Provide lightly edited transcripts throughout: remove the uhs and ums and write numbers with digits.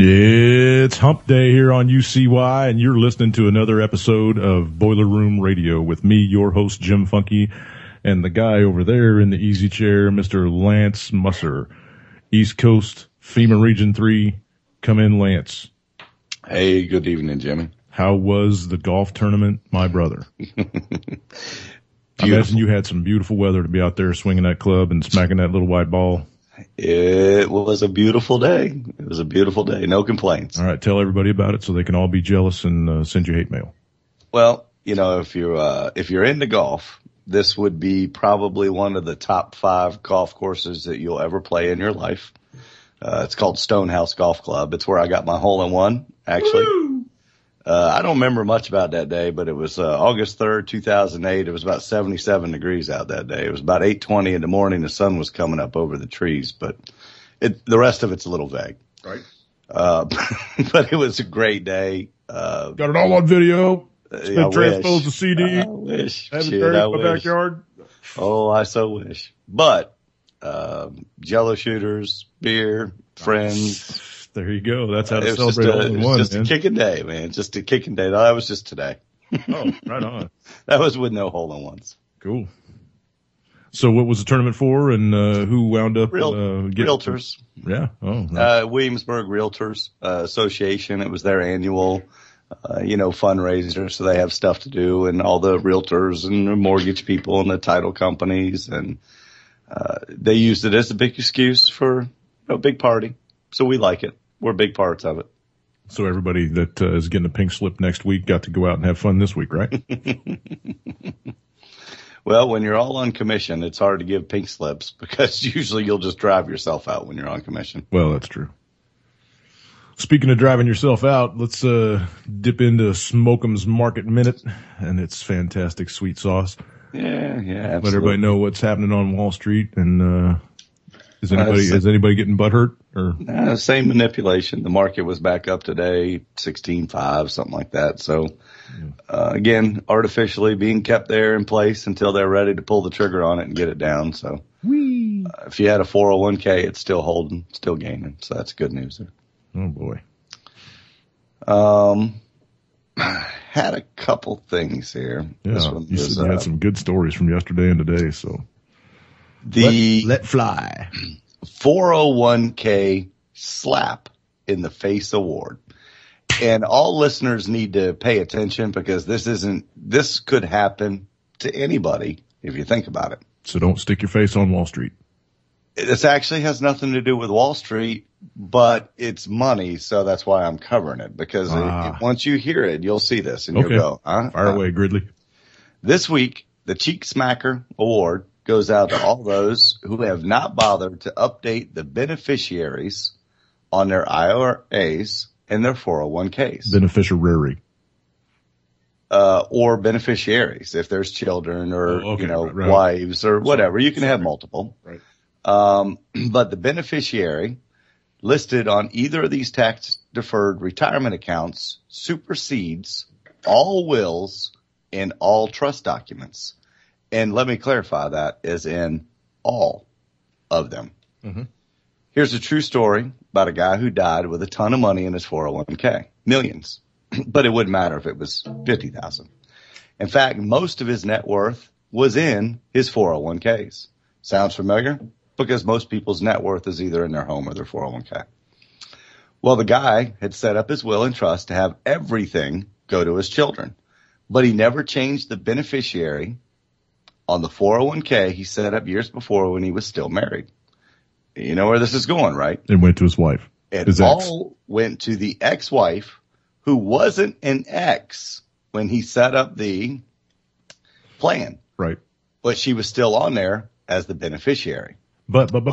It's hump day here on UCY, and you're listening to another episode of Boiler Room Radio with me, your host, Jim Funke, and the guy over there in the easy chair, Mr. Lance Musser. East Coast, FEMA Region 3. Come in, Lance. Hey, good evening, Jimmy. How was the golf tournament, my brother? I imagine you had some beautiful weather to be out there swinging that club and smacking that little white ball. It was a beautiful day. It was a beautiful day. No complaints. All right. Tell everybody about it so they can all be jealous and send you hate mail. Well, you know, if you're into golf, this would be probably one of the top 5 golf courses that you'll ever play in your life. It's called Stonehouse Golf Club. It's where I got my hole-in-one, actually. I don't remember much about that day, but it was August 3rd, 2008. It was about 77 degrees out that day. It was about 8:20 in the morning. The sun was coming up over the trees, but the rest of it's a little vague. Right. But it was a great day. Got it all on video. It's been transposed to CD. I wish. Have it buried in my backyard. Oh, I so wish. But Jello shooters, beer, friends. There you go. That's how to celebrate all-in-one. Just a kicking day, man. Just a kicking day. No, that was just today. Oh, right on. That was with no hole-in-ones. Cool. So what was the tournament for, and who wound up Realtors. Yeah. Oh. Nice. Williamsburg Realtors Association. It was their annual, fundraiser. So they have stuff to do, and all the realtors and the mortgage people and the title companies, and they used it as a big excuse for a big party. So we like it. We're big parts of it. So everybody that is getting a pink slip next week got to go out and have fun this week, right? Well, when you're all on commission, it's hard to give pink slips because usually you'll just drive yourself out when you're on commission. Well, that's true. Speaking of driving yourself out, let's dip into Smoke'em's Market Minute and its fantastic sweet sauce. Yeah, absolutely. Let everybody know what's happening on Wall Street, and is anybody getting butthurt? Or same manipulation. The market was back up today, 16.5, something like that. So again, artificially being kept there in place until they're ready to pull the trigger on it and get it down. So if you had a 401k, it's still holding, still gaining. So that's good news there. Oh boy. Had a couple things here. Yeah, you said you had some good stories from yesterday and today. So let fly. 401k slap in the face award. And all listeners need to pay attention because this could happen to anybody if you think about it. So don't stick your face on Wall Street. This actually has nothing to do with Wall Street, but it's money. So that's why I'm covering it, because once you hear it, you'll see this and you'll go, Fire away, Gridley. This week, the Cheek Smacker Award goes out to all those who have not bothered to update the beneficiaries on their IRAs and their 401ks. Beneficiary. Or beneficiaries, if there's children or, wives or whatever. You can have multiple. Right. But the beneficiary listed on either of these tax-deferred retirement accounts supersedes all wills and all trust documents. And let me clarify that as in all of them. Mm-hmm. Here's a true story about a guy who died with a ton of money in his 401k, millions, but it wouldn't matter if it was 50,000. In fact, most of his net worth was in his 401ks. Sounds familiar? Because most people's net worth is either in their home or their 401k. Well, the guy had set up his will and trust to have everything go to his children, but he never changed the beneficiary on the 401k he set up years before when he was still married. You know where this is going, right? It went to his wife. It all went to the ex-wife who wasn't an ex when he set up the plan. Right. But she was still on there as the beneficiary. But let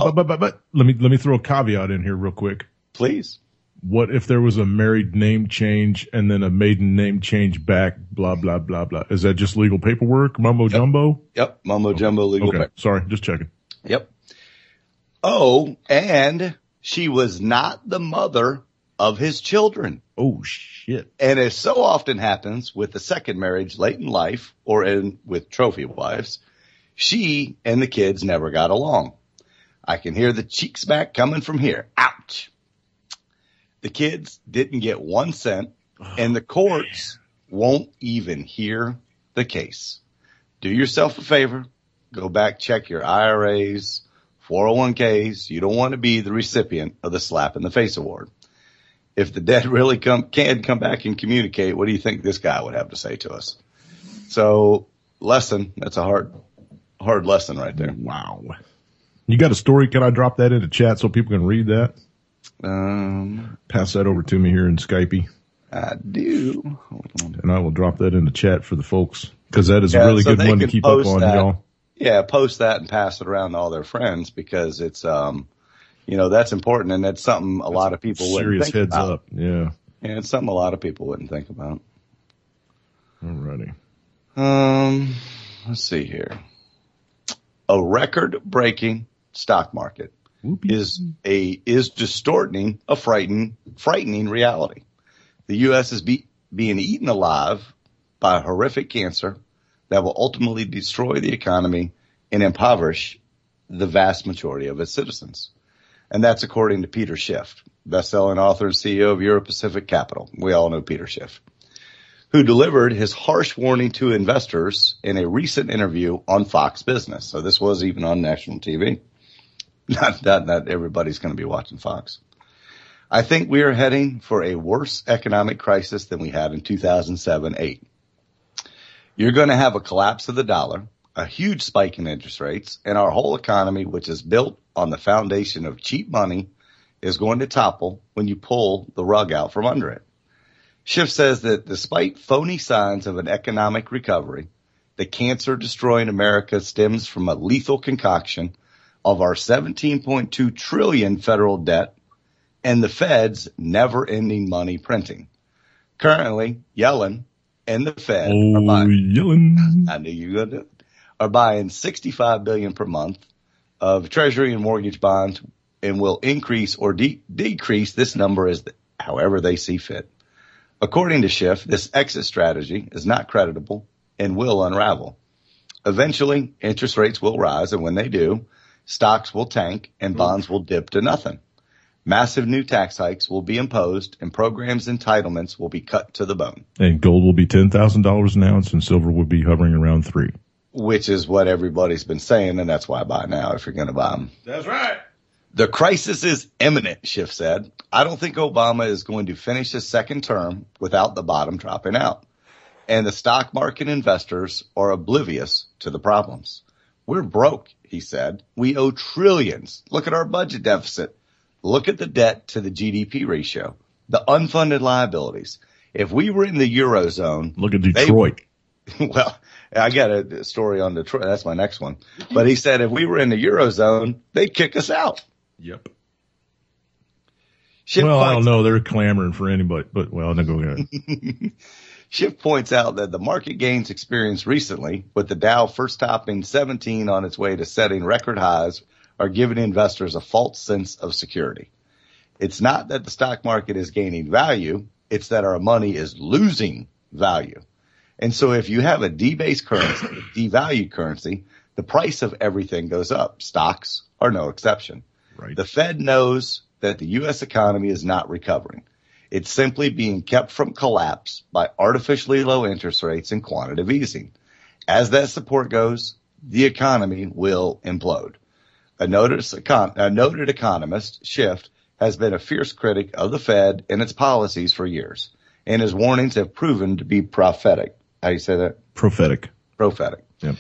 me throw a caveat in here real quick. Please. What if there was a married name change and then a maiden name change back, blah, blah, blah, blah? Is that just legal paperwork, mumbo jumbo? Yep, mumbo jumbo legal paperwork. Sorry, just checking. Yep. Oh, and she was not the mother of his children. Oh, shit. And as so often happens with the second marriage late in life or with trophy wives, she and the kids never got along. I can hear the cheek smack coming from here. Ouch. The kids didn't get 1 cent, and the courts won't even hear the case. Do yourself a favor. Go back, check your IRAs, 401ks. You don't want to be the recipient of the slap in the face award. If the dead really can come back and communicate, what do you think this guy would have to say to us? So, lesson. That's a hard lesson right there. Wow. You got a story? Can I drop that into chat so people can read that? Pass that over to me here in Skype. I do. Hold on. And I will drop that into chat for the folks, because that is a really good one to keep up on, y'all. Yeah, post that and pass it around to all their friends, because it's, that's important, and that's something a lot of people wouldn't think about. Serious heads up, yeah. Yeah, it's something a lot of people wouldn't think about. Alrighty. Let's see here. A record-breaking stock market is distorting a frightening reality. The U.S. is being eaten alive by a horrific cancer that will ultimately destroy the economy and impoverish the vast majority of its citizens. And that's according to Peter Schiff, best-selling author and CEO of Euro Pacific Capital. We all know Peter Schiff, who delivered his harsh warning to investors in a recent interview on Fox Business. So this was even on national TV. Not everybody's going to be watching Fox. I think we are heading for a worse economic crisis than we had in 2007-8. You're going to have a collapse of the dollar, a huge spike in interest rates, and our whole economy, which is built on the foundation of cheap money, is going to topple when you pull the rug out from under it. Schiff says that despite phony signs of an economic recovery, the cancer destroying America stems from a lethal concoction of our $17.2 trillion federal debt and the Fed's never-ending money printing. Currently, Yellen and the Fed are buying $65 billion per month of Treasury and mortgage bonds, and will increase or decrease this number as however they see fit. According to Schiff, this exit strategy is not creditable and will unravel. Eventually, interest rates will rise, and when they do, stocks will tank and bonds will dip to nothing. Massive new tax hikes will be imposed, and programs' entitlements will be cut to the bone. And gold will be $10,000 an ounce, and silver will be hovering around $3,000. Which is what everybody's been saying, and that's why I buy now if you're going to buy them. That's right. The crisis is imminent, Schiff said. I don't think Obama is going to finish his second term without the bottom dropping out. And the stock market investors are oblivious to the problems. We're broke, he said. We owe trillions. Look at our budget deficit. Look at the debt to the GDP ratio, the unfunded liabilities. If we were in the Eurozone. Look at Detroit. Well, I got a story on Detroit. That's my next one. But he said if we were in the Eurozone, they'd kick us out. Yep. Schiff I don't know. They're clamoring for anybody, but no, go ahead. Schiff points out that the market gains experienced recently, with the Dow first topping 17 on its way to setting record highs, are giving investors a false sense of security. It's not that the stock market is gaining value. It's that our money is losing value. And so if you have a debased currency, devalued currency, the price of everything goes up. Stocks are no exception. Right. The Fed knows that the U.S. economy is not recovering. It's simply being kept from collapse by artificially low interest rates and quantitative easing. As that support goes, the economy will implode. A noted economist, Schiff, has been a fierce critic of the Fed and its policies for years, and his warnings have proven to be prophetic. How do you say that? Prophetic. Yep.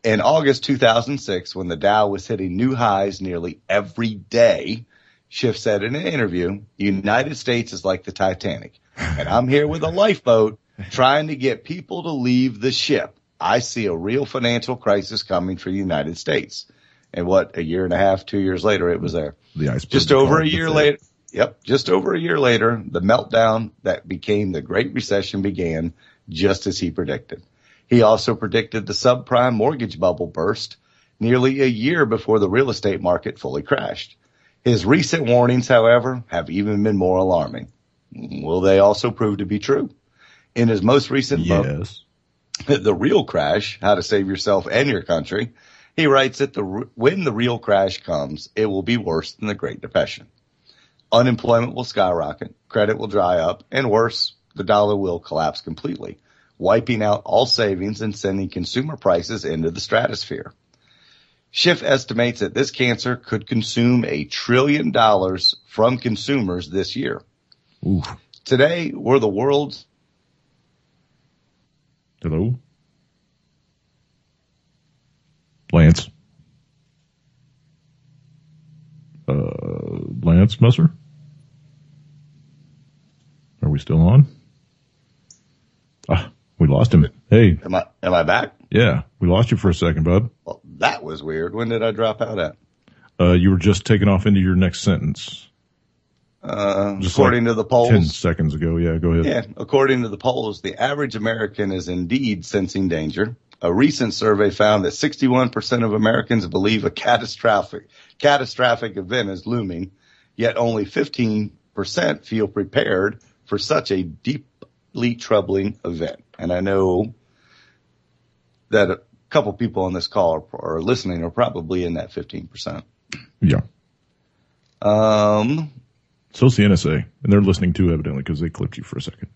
In August 2006, when the Dow was hitting new highs nearly every day, Schiff said in an interview, the United States is like the Titanic, and I'm here with a lifeboat trying to get people to leave the ship. I see a real financial crisis coming for the United States. And a year and a half, 2 years later, it was there. The iceberg. Just over a year later, the meltdown that became the Great Recession began, just as he predicted. He also predicted the subprime mortgage bubble burst nearly a year before the real estate market fully crashed. His recent warnings, however, have even been more alarming. Will they also prove to be true? In his most recent book, The Real Crash, How to Save Yourself and Your Country, he writes that when the real crash comes, it will be worse than the Great Depression. Unemployment will skyrocket, credit will dry up, and worse, the dollar will collapse completely, wiping out all savings and sending consumer prices into the stratosphere. Schiff estimates that this cancer could consume $1 trillion from consumers this year. Ooh. Today, we're the world's... Hello? Lance? Lance Musser? Are we still on? We lost him. Hey. Am I back? Yeah, we lost you for a second, bud. Well, that was weird. When did I drop out at? You were just taking off into your next sentence. According to the polls. 10 seconds ago. Yeah, go ahead. Yeah, according to the polls, the average American is indeed sensing danger. A recent survey found that 61% of Americans believe a catastrophic event is looming, yet only 15% feel prepared for such a deeply troubling event. And I know that a couple people on this call are listening are probably in that 15%. Yeah. So's the NSA, and they're listening too, evidently, because they clipped you for a second.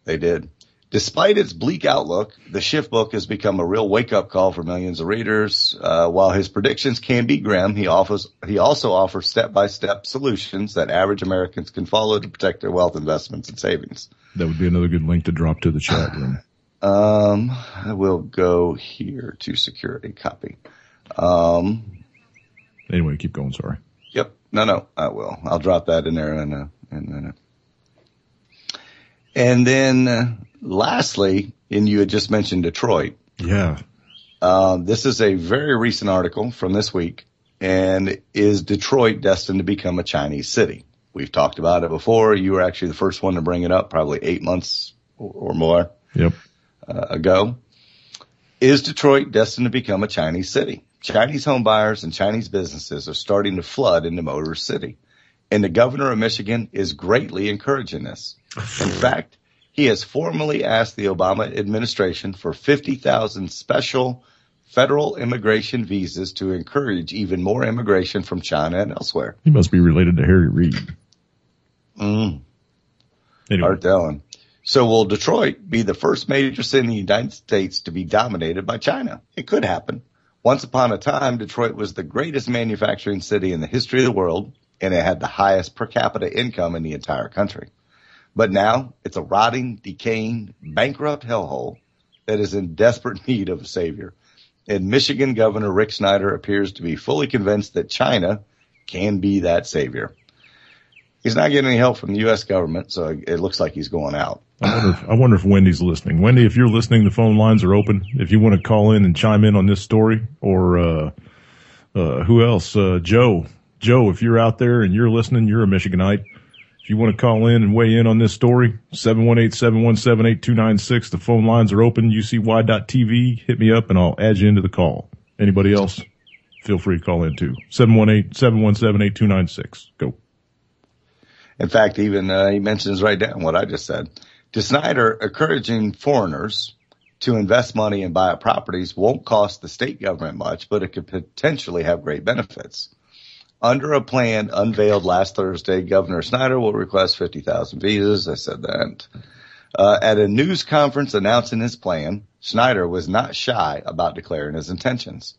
They did. Despite its bleak outlook, the Schiff book has become a real wake-up call for millions of readers. While his predictions can be grim, he also offers step-by-step solutions that average Americans can follow to protect their wealth, investments, and savings. That would be another good link to drop to the chat room. I will go here to security copy. Anyway, keep going. Sorry. Yep. No, I will. I'll drop that in there in a minute. And then lastly, and you had just mentioned Detroit. Yeah. This is a very recent article from this week. And is Detroit destined to become a Chinese city? We've talked about it before. You were actually the first one to bring it up, probably 8 months or more ago. Is Detroit destined to become a Chinese city? Chinese home buyers and Chinese businesses are starting to flood into Motor City. And the governor of Michigan is greatly encouraging this. In fact, he has formally asked the Obama administration for 50,000 special federal immigration visas to encourage even more immigration from China and elsewhere. He must be related to Harry Reid. Anyway. Art Allen. So will Detroit be the first major city in the United States to be dominated by China? It could happen. Once upon a time, Detroit was the greatest manufacturing city in the history of the world, and it had the highest per capita income in the entire country. But now it's a rotting, decaying, bankrupt hellhole that is in desperate need of a savior. And Michigan Governor Rick Snyder appears to be fully convinced that China can be that savior. He's not getting any help from the U.S. government, so it looks like he's going out. I wonder if Wendy's listening. Wendy, if you're listening, the phone lines are open. If you want to call in and chime in on this story, or who else? Joe, if you're out there and you're listening, you're a Michiganite. If you want to call in and weigh in on this story, 718-717-8296. The phone lines are open. UCY.TV. Hit me up and I'll add you into the call. Anybody else? Feel free to call in too. 718-717-8296. Go. In fact, even he mentions right down what I just said. To Snyder, encouraging foreigners to invest money and buy up properties won't cost the state government much, but it could potentially have great benefits. Under a plan unveiled last Thursday, Governor Snyder will request 50,000 visas. I said that. At a news conference announcing his plan, Snyder was not shy about declaring his intentions.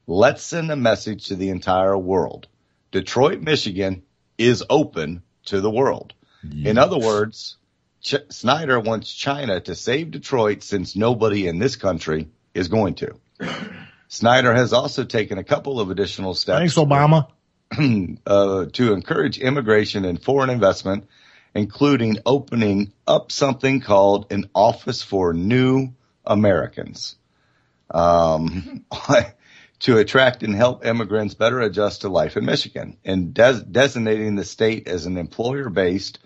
Let's send a message to the entire world. Detroit, Michigan is open to the world. Yes. In other words, Snyder wants China to save Detroit since nobody in this country is going to. Snyder has also taken a couple of additional steps. Thanks, Obama. To encourage immigration and foreign investment, including opening up something called an Office for New Americans, to attract and help immigrants better adjust to life in Michigan, and designating the state as an employer-based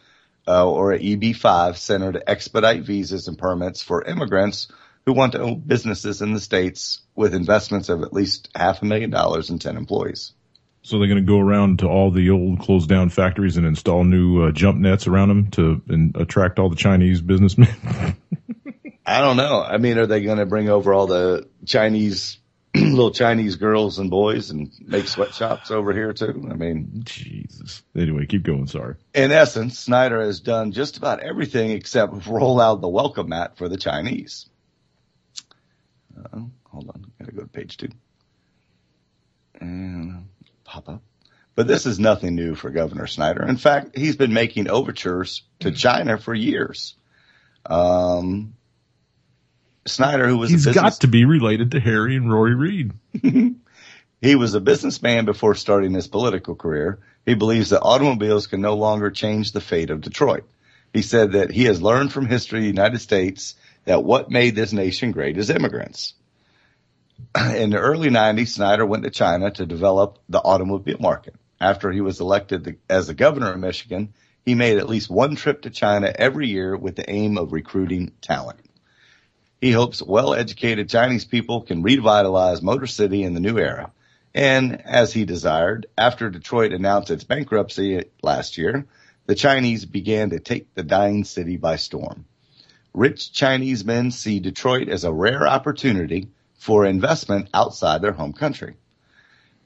or an EB-5 center to expedite visas and permits for immigrants who want to own businesses in the states with investments of at least $500,000 and 10 employees. So they're going to go around to all the old closed down factories and install new jump nets around them to attract all the Chinese businessmen? I don't know. I mean, are they going to bring over all the Chinese little Chinese girls and boys and make sweatshops over here too. I mean, Jesus. Anyway, keep going. Sorry. In essence, Snyder has done just about everything except roll out the welcome mat for the Chinese. Hold on. Gotta go to page 2. And pop up. But this is nothing new for Governor Snyder. In fact, he's been making overtures to China for years. Snyder, who was he's got to be related to Harry and Rory Reid. He was a businessman before starting his political career. He believes that automobiles can no longer change the fate of Detroit. He said that he has learned from history of the United States that what made this nation great is immigrants. In the early 90s, Snyder went to China to develop the automobile market. After he was elected as the governor of Michigan, he made at least one trip to China every year with the aim of recruiting talent. He hopes well-educated Chinese people can revitalize Motor City in the new era. And as he desired, after Detroit announced its bankruptcy last year, the Chinese began to take the dying city by storm. Rich Chinese men see Detroit as a rare opportunity for investment outside their home country.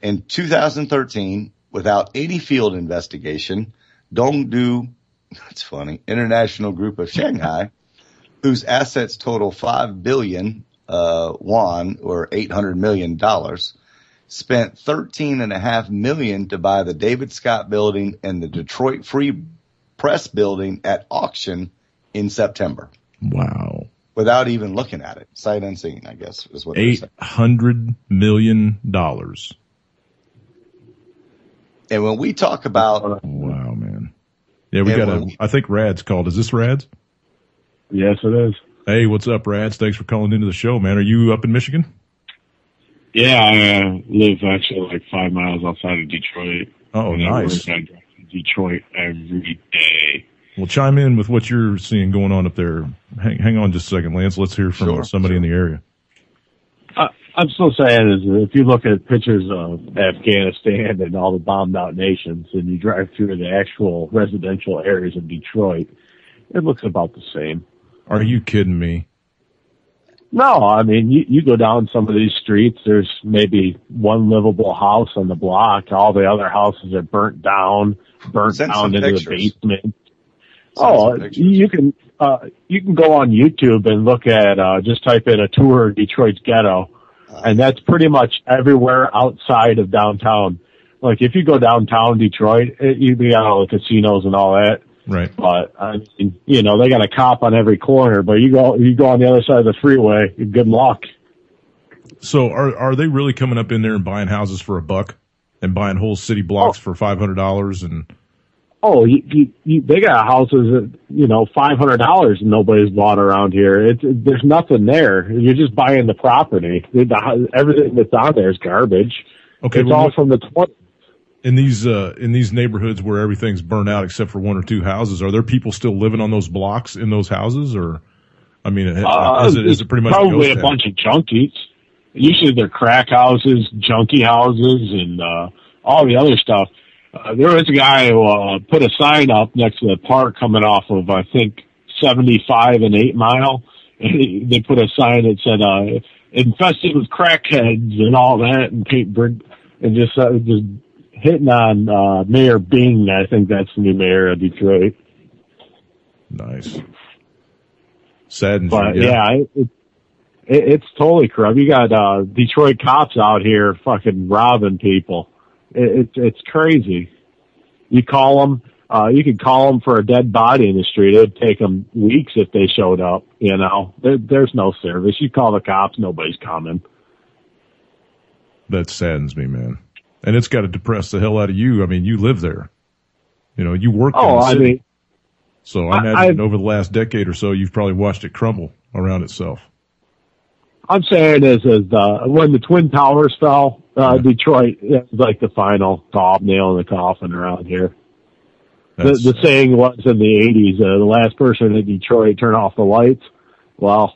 In 2013, without any field investigation, Dongdu, that's funny, International Group of Shanghai, whose assets total 5 billion won, or $800 million, spent $13.5 million to buy the David Scott Building and the Detroit Free Press Building at auction in September. Wow. Without even looking at it. Sight unseen, I guess, is what they're saying. $800 million. And when we talk about... Wow, man. Yeah, we got I think Rad's called. Is this Rad's? Yes, it is. Hey, what's up, Rads? Thanks for calling into the show, man. Are you up in Michigan? Yeah, I live actually like 5 miles outside of Detroit. Oh, nice. I drive to Detroit every day. Well, chime in with what you're seeing going on up there. Hang on just a second, Lance. Let's hear from somebody in the area. I'm still saying is if you look at pictures of Afghanistan and all the bombed out nations and you drive through the actual residential areas of Detroit, it looks about the same. Are you kidding me? No, I mean, you go down some of these streets, there's maybe one livable house on the block. All the other houses are burnt down into the basement. You can go on YouTube and look at, just type in a tour of Detroit's ghetto. And that's pretty much everywhere outside of downtown. Like if you go downtown Detroit, you got all the casinos and all that. Right. But I mean, they got a cop on every corner, but you go on the other side of the freeway, good luck. So are they really coming up in there and buying houses for $1 and buying whole city blocks for $500 and they got houses at, $500 and nobody's bought around here. There's nothing there. You're just buying the property. Everything that's on there is garbage. Okay. It's all from the 20s. In these neighborhoods where everything's burned out except for one or two houses, are there people still living on those blocks in those houses, or, I mean, is it pretty much probably a bunch of junkies? Usually they're crack houses, junkie houses, and all the other stuff. There was a guy who put a sign up next to the park coming off of, I think, 75 and 8 Mile. And they put a sign that said, infested with crackheads and all that, and just hitting on Mayor Bing. I think that's the new mayor of Detroit. Nice. Saddens but you, yeah, it's totally corrupt. You got Detroit cops out here fucking robbing people. It's crazy. You call them, you could call them for a dead body in the street. It'd take them weeks if they showed up. There's no service. You call the cops, nobody's coming. That saddens me, man. And it's got to depress the hell out of you. I mean, you live there. You work in the city. Mean, so I imagine over the last decade or so, you've probably watched it crumble around itself. I'm saying is when the Twin Towers fell, Detroit, it was like the final nail in the coffin around here. The saying was in the 80s, the last person in Detroit turned off the lights. Well,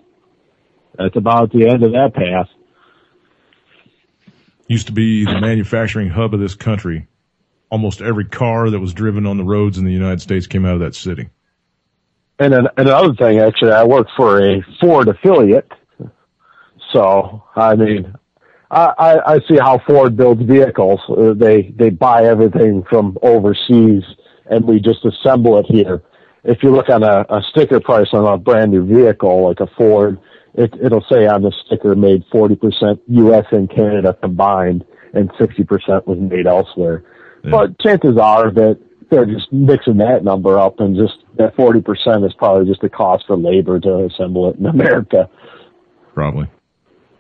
that's about the end of that path. Used to be the manufacturing hub of this country. Almost every car that was driven on the roads in the United States came out of that city. And another thing, actually, I work for a Ford affiliate. So, I mean, I see how Ford builds vehicles. They buy everything from overseas, and we just assemble it here. If you look on a sticker price on a brand new vehicle like a Ford, it'll say on the sticker made 40% U.S. and Canada combined, and 60% was made elsewhere. Yeah. But chances are that they're just mixing that number up, and just that 40% is probably just the cost for labor to assemble it in America. Probably.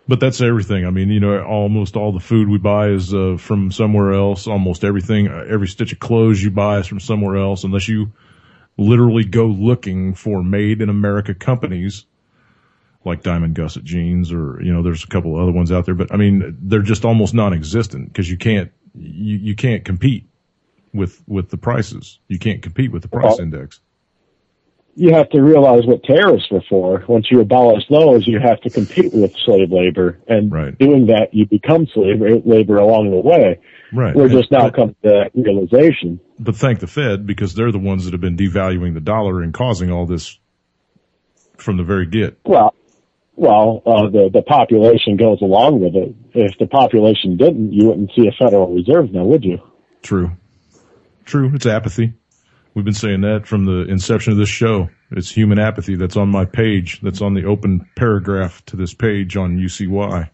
But that's everything. I mean, you know, almost all the food we buy is from somewhere else. Almost everything, every stitch of clothes you buy is from somewhere else, unless you literally go looking for made in America companies like Diamond Gusset Jeans, or, you know, there's a couple of other ones out there, but I mean, they're just almost non-existent because you can't compete with the prices. You can't compete with the price index. You have to realize what tariffs were for. Once you abolish those, you have to compete with slave labor, and doing that, you become slave labor along the way. Right. We're just now come to that realization. But thank the Fed, because they're the ones that have been devaluing the dollar and causing all this from the very get. Well, the population goes along with it. If the population didn't, you wouldn't see a Federal Reserve now, would you? True. It's apathy. We've been saying that from the inception of this show. It's human apathy. That's on my page. That's on the open paragraph to this page on UCY.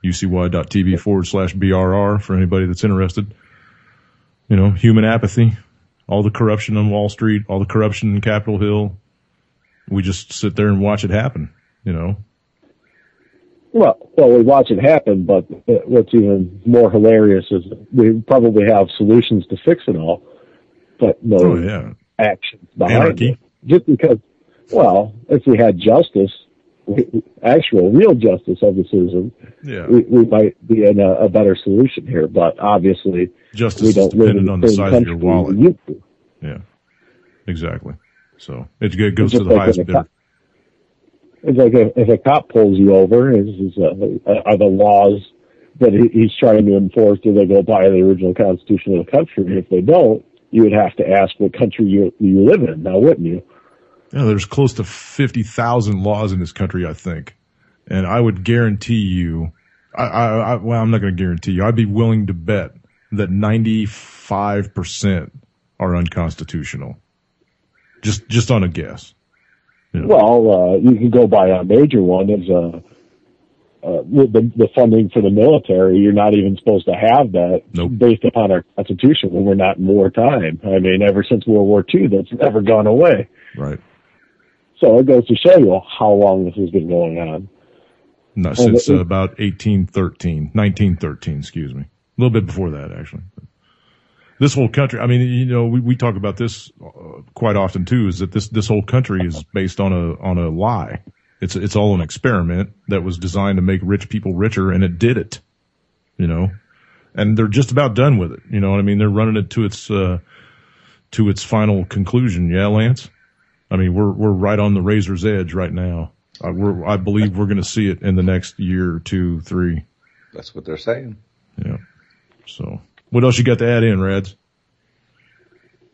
UCY.tv/BRR for anybody that's interested. You know, human apathy, all the corruption on Wall Street, all the corruption in Capitol Hill. We just sit there and watch it happen, you know. Well, we watch it happen, but what's even more hilarious is we probably have solutions to fix it all, but no actions behind it. Just because, well, if we had justice, actual real justice of the citizen, we might be in a better solution here. But obviously, justice we don't is dependent on the size of your wallet. Yeah, exactly. So it goes to the highest bidder. It's like if a cop pulls you over, are the laws that he's trying to enforce, do they go by the original Constitution of the country? And if they don't, you would have to ask what country you live in now, wouldn't you? Yeah, there's close to 50,000 laws in this country, I think. And I would guarantee you, well, I'm not going to guarantee you, I'd be willing to bet that 95% are unconstitutional. Just on a guess. You know? Well, you can go by a major one as the funding for the military. You're not even supposed to have that based upon our Constitution when we're not in wartime. I mean, ever since World War II, that's never gone away. Right. So it goes to show you how long this has been going on. No, since about 1913, excuse me. A little bit before that, actually. This whole country, I mean, you know, we talk about this quite often too, is that this whole country is based on a lie. It's all an experiment that was designed to make rich people richer, and it did it, you know, and they're just about done with it. You know what I mean? They're running it to its final conclusion. Yeah, Lance? I mean, we're right on the razor's edge right now. I believe we're going to see it in the next year, 2, 3. That's what they're saying. Yeah. So what else you got to add in, Rads?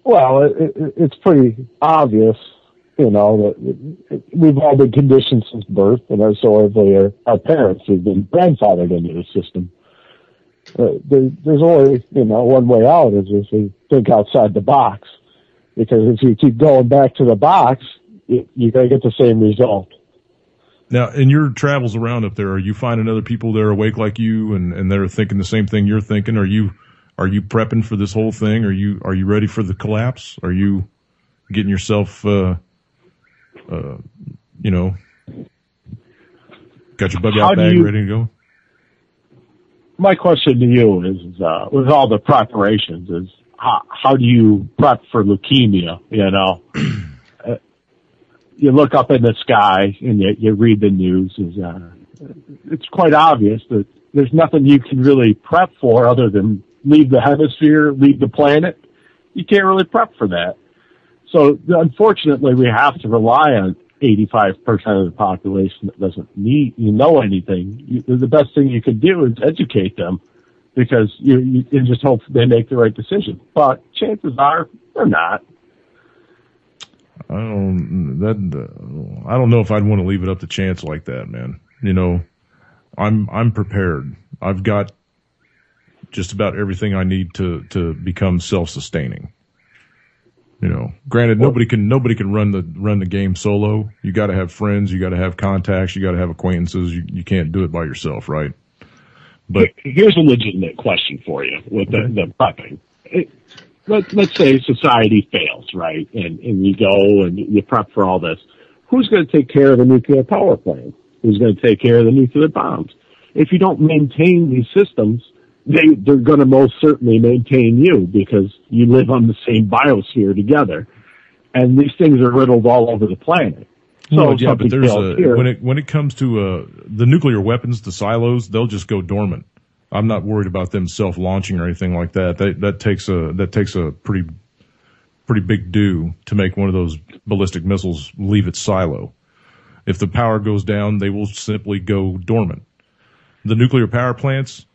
Well, it's pretty obvious, you know, that we've all been conditioned since birth, and so have our parents who've been grandfathered into the system. There's only, you know, one way out is if you think outside the box. Because if you keep going back to the box, you're going to get the same result. Now, in your travels around up there, are you finding other people that are awake like you and they're thinking the same thing you're thinking? Are you prepping for this whole thing? Are you ready for the collapse? Are you getting yourself, you know, got your bug out bag ready to go? My question to you is with all the preparations is, how do you prep for leukemia? You know, you look up in the sky and you read the news. It's quite obvious that there's nothing you can really prep for other than leave the hemisphere, leave the planet. You can't really prep for that. So unfortunately, we have to rely on 85% of the population that doesn't know anything. The best thing you can do is educate them. Because you just hope they make the right decision. But chances are they're not. I don't know if I'd want to leave it up to chance like that, man. You know, I'm prepared. I've got just about everything I need to become self-sustaining. You know, granted, nobody can run the game solo. You got to have friends, you got to have contacts, you got to have acquaintances. You can't do it by yourself, right? But here's a legitimate question for you with the prepping. Let's say society fails, right? And you go and you prep for all this. Who's going to take care of the nuclear power plant? Who's going to take care of the nuclear bombs? If you don't maintain these systems, they're going to most certainly maintain you because you live on the same biosphere together. And these things are riddled all over the planet. So well, yeah, but there's when it comes to the nuclear weapons, the silos, they'll just go dormant. I'm not worried about them self-launching or anything like that. That takes a pretty big do to make one of those ballistic missiles leave its silo. If the power goes down, they will simply go dormant. The nuclear power plants,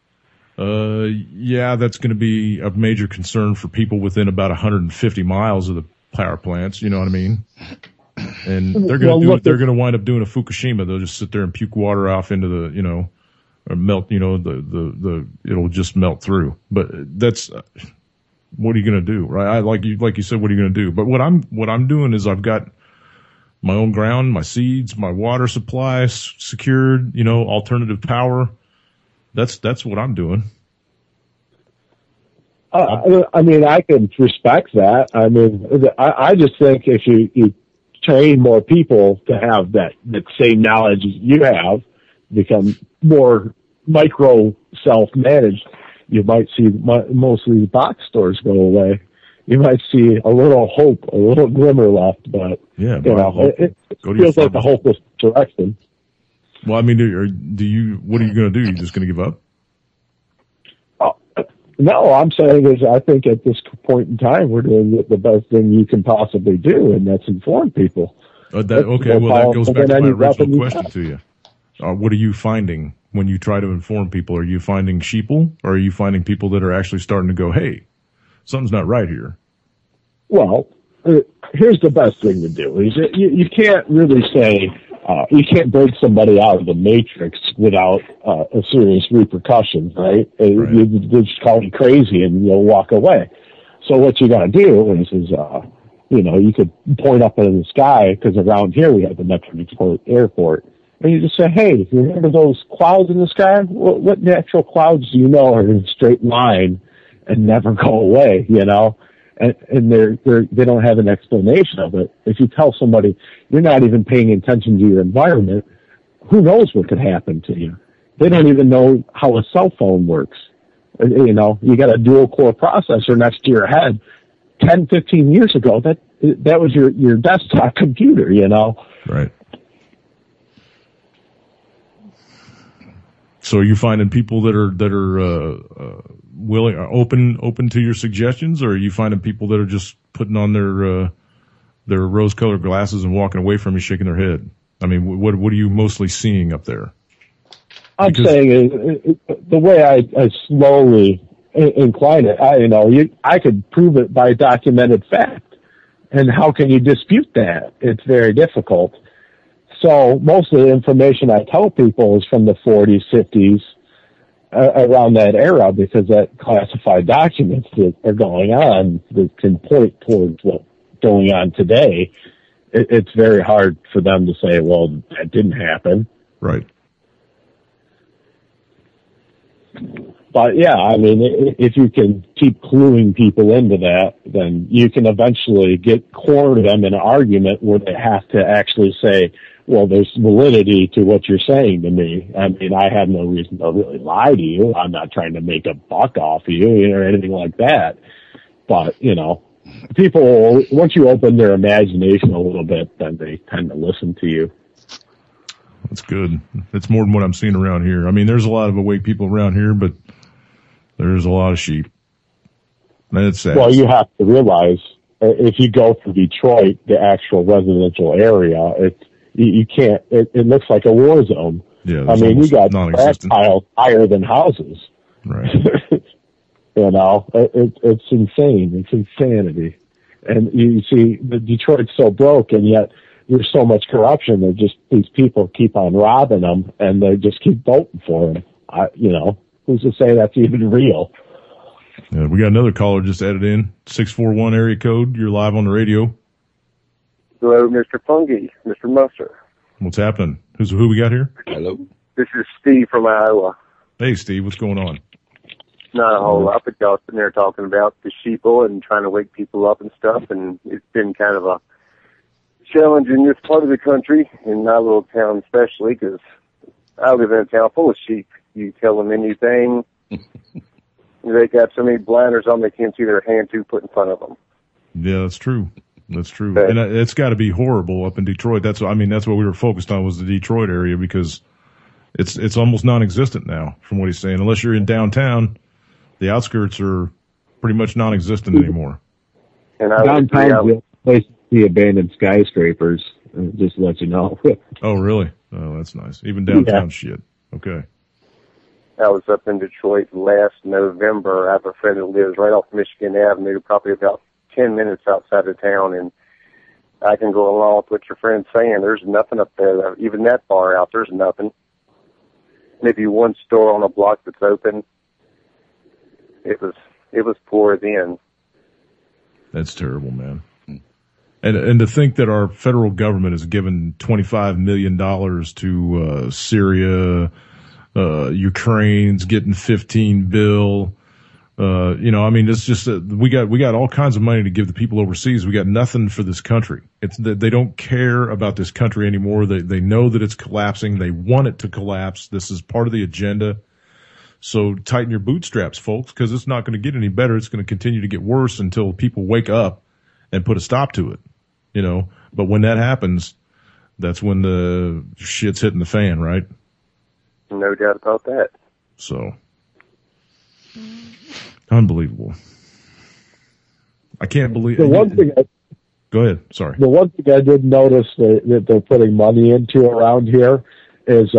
that's going to be a major concern for people within about 150 miles of the power plants. You know what I mean? And they're going to wind up doing a Fukushima. They'll just sit there and puke water off into the, or melt, it'll just melt through. But that's, what are you going to do? Right? Like you said, what are you going to do? But what I'm doing is I've got my own ground, my seeds, my water supply secured, alternative power. That's what I'm doing. I can respect that. I just think if you train more people to have that same knowledge you have, become more micro self-managed, you might see most of these box stores go away. You might see a little hope, a little glimmer left, but it feels like a hopeless direction. Well, what are you going to do? You just going to give up? No, I'm saying is I think at this point in time we're doing the best thing you can possibly do, and that's inform people. That goes back to my original question to you. What are you finding when you try to inform people? Are you finding sheeple, or are you finding people that are actually starting to go, hey, something's not right here? Well, here's the best thing to do. Is you can't really say you can't break somebody out of the matrix without a serious repercussions, right? You just call me crazy and you'll walk away. So what you got to do is you could point up in the sky, because around here we have the Metro Airport, and you just say, hey, you remember those clouds in the sky? What natural clouds do you know are in a straight line and never go away, And they don't have an explanation of it. If you tell somebody you're not even paying attention to your environment, who knows what could happen to you? They don't even know how a cell phone works. You got a dual core processor next to your head. 10, 15 years ago, that was your desktop computer, Right. So are you finding people that are willing, open to your suggestions, or are you finding people that are just putting on their rose-colored glasses and walking away from you, shaking their head? What are you mostly seeing up there? I'm saying the way I slowly incline it, I could prove it by documented fact, and how can you dispute that? It's very difficult. So most of the information I tell people is from the 40s, 50s, around that era, because that classified documents that are going on that can point towards what's going on today. It's very hard for them to say, well, that didn't happen. Right. But yeah, if you can keep cluing people into that, then you can eventually corner them in an argument where they have to actually say, well, there's validity to what you're saying to me. I have no reason to really lie to you. I'm not trying to make a buck off of you or anything like that. But, people, once you open their imagination a little bit, then they tend to listen to you. That's good. It's more than what I'm seeing around here. There's a lot of awake people around here, but there's a lot of sheep. That's sad. Well, you have to realize, if you go through Detroit, the actual residential area, you can't, it looks like a war zone. Yeah, you got trash piles higher than houses. Right. It's insane. It's insanity. And you see, Detroit's so broke, and yet there's so much corruption that just these people keep on robbing them, and they just keep voting for them. Who's to say that's even real? We got another caller just added in. 641 area code. You're live on the radio. Hello, Mr. Funke, Mr. Musser. What's happening? Who we got here? Hello. This is Steve from Iowa. Hey, Steve. What's going on? Not a whole lot, but y'all sitting there talking about the sheeple and trying to wake people up and stuff, and it's been kind of a challenge in this part of the country, in my little town especially, because I live in a town full of sheep. You tell them anything, they got so many blinders on they can't see their hand to put in front of them. Yeah, that's true. That's true. Okay. And it's got to be horrible up in Detroit. That's what we were focused on, was the Detroit area, because it's almost non-existent now, from what he's saying. Unless you're in downtown, the outskirts are pretty much non-existent anymore. And downtown's the place to see abandoned skyscrapers, just to let you know. Oh, really? Oh, that's nice. Even downtown shit. Okay. I was up in Detroit last November. I have a friend that lives right off Michigan Avenue, probably about 10 minutes outside of town, and I can go along with what your friend's saying. There's nothing up there. Even that far out, there's nothing. Maybe one store on a block that's open. It was poor then. That's terrible, man. And to think that our federal government has given $25 million to Syria, Ukraine's getting $15 billion. It's just we got all kinds of money to give the people overseas. We got nothing for this country. They don't care about this country anymore. They know that it's collapsing. They want it to collapse. This is part of the agenda. So tighten your bootstraps, folks, because it's not going to get any better. It's going to continue to get worse until people wake up and put a stop to it. But when that happens, that's when the shit's hitting the fan, right? No doubt about that. So. Unbelievable. I can't believe it. Go ahead. Sorry. The one thing I did notice that they're putting money into around here is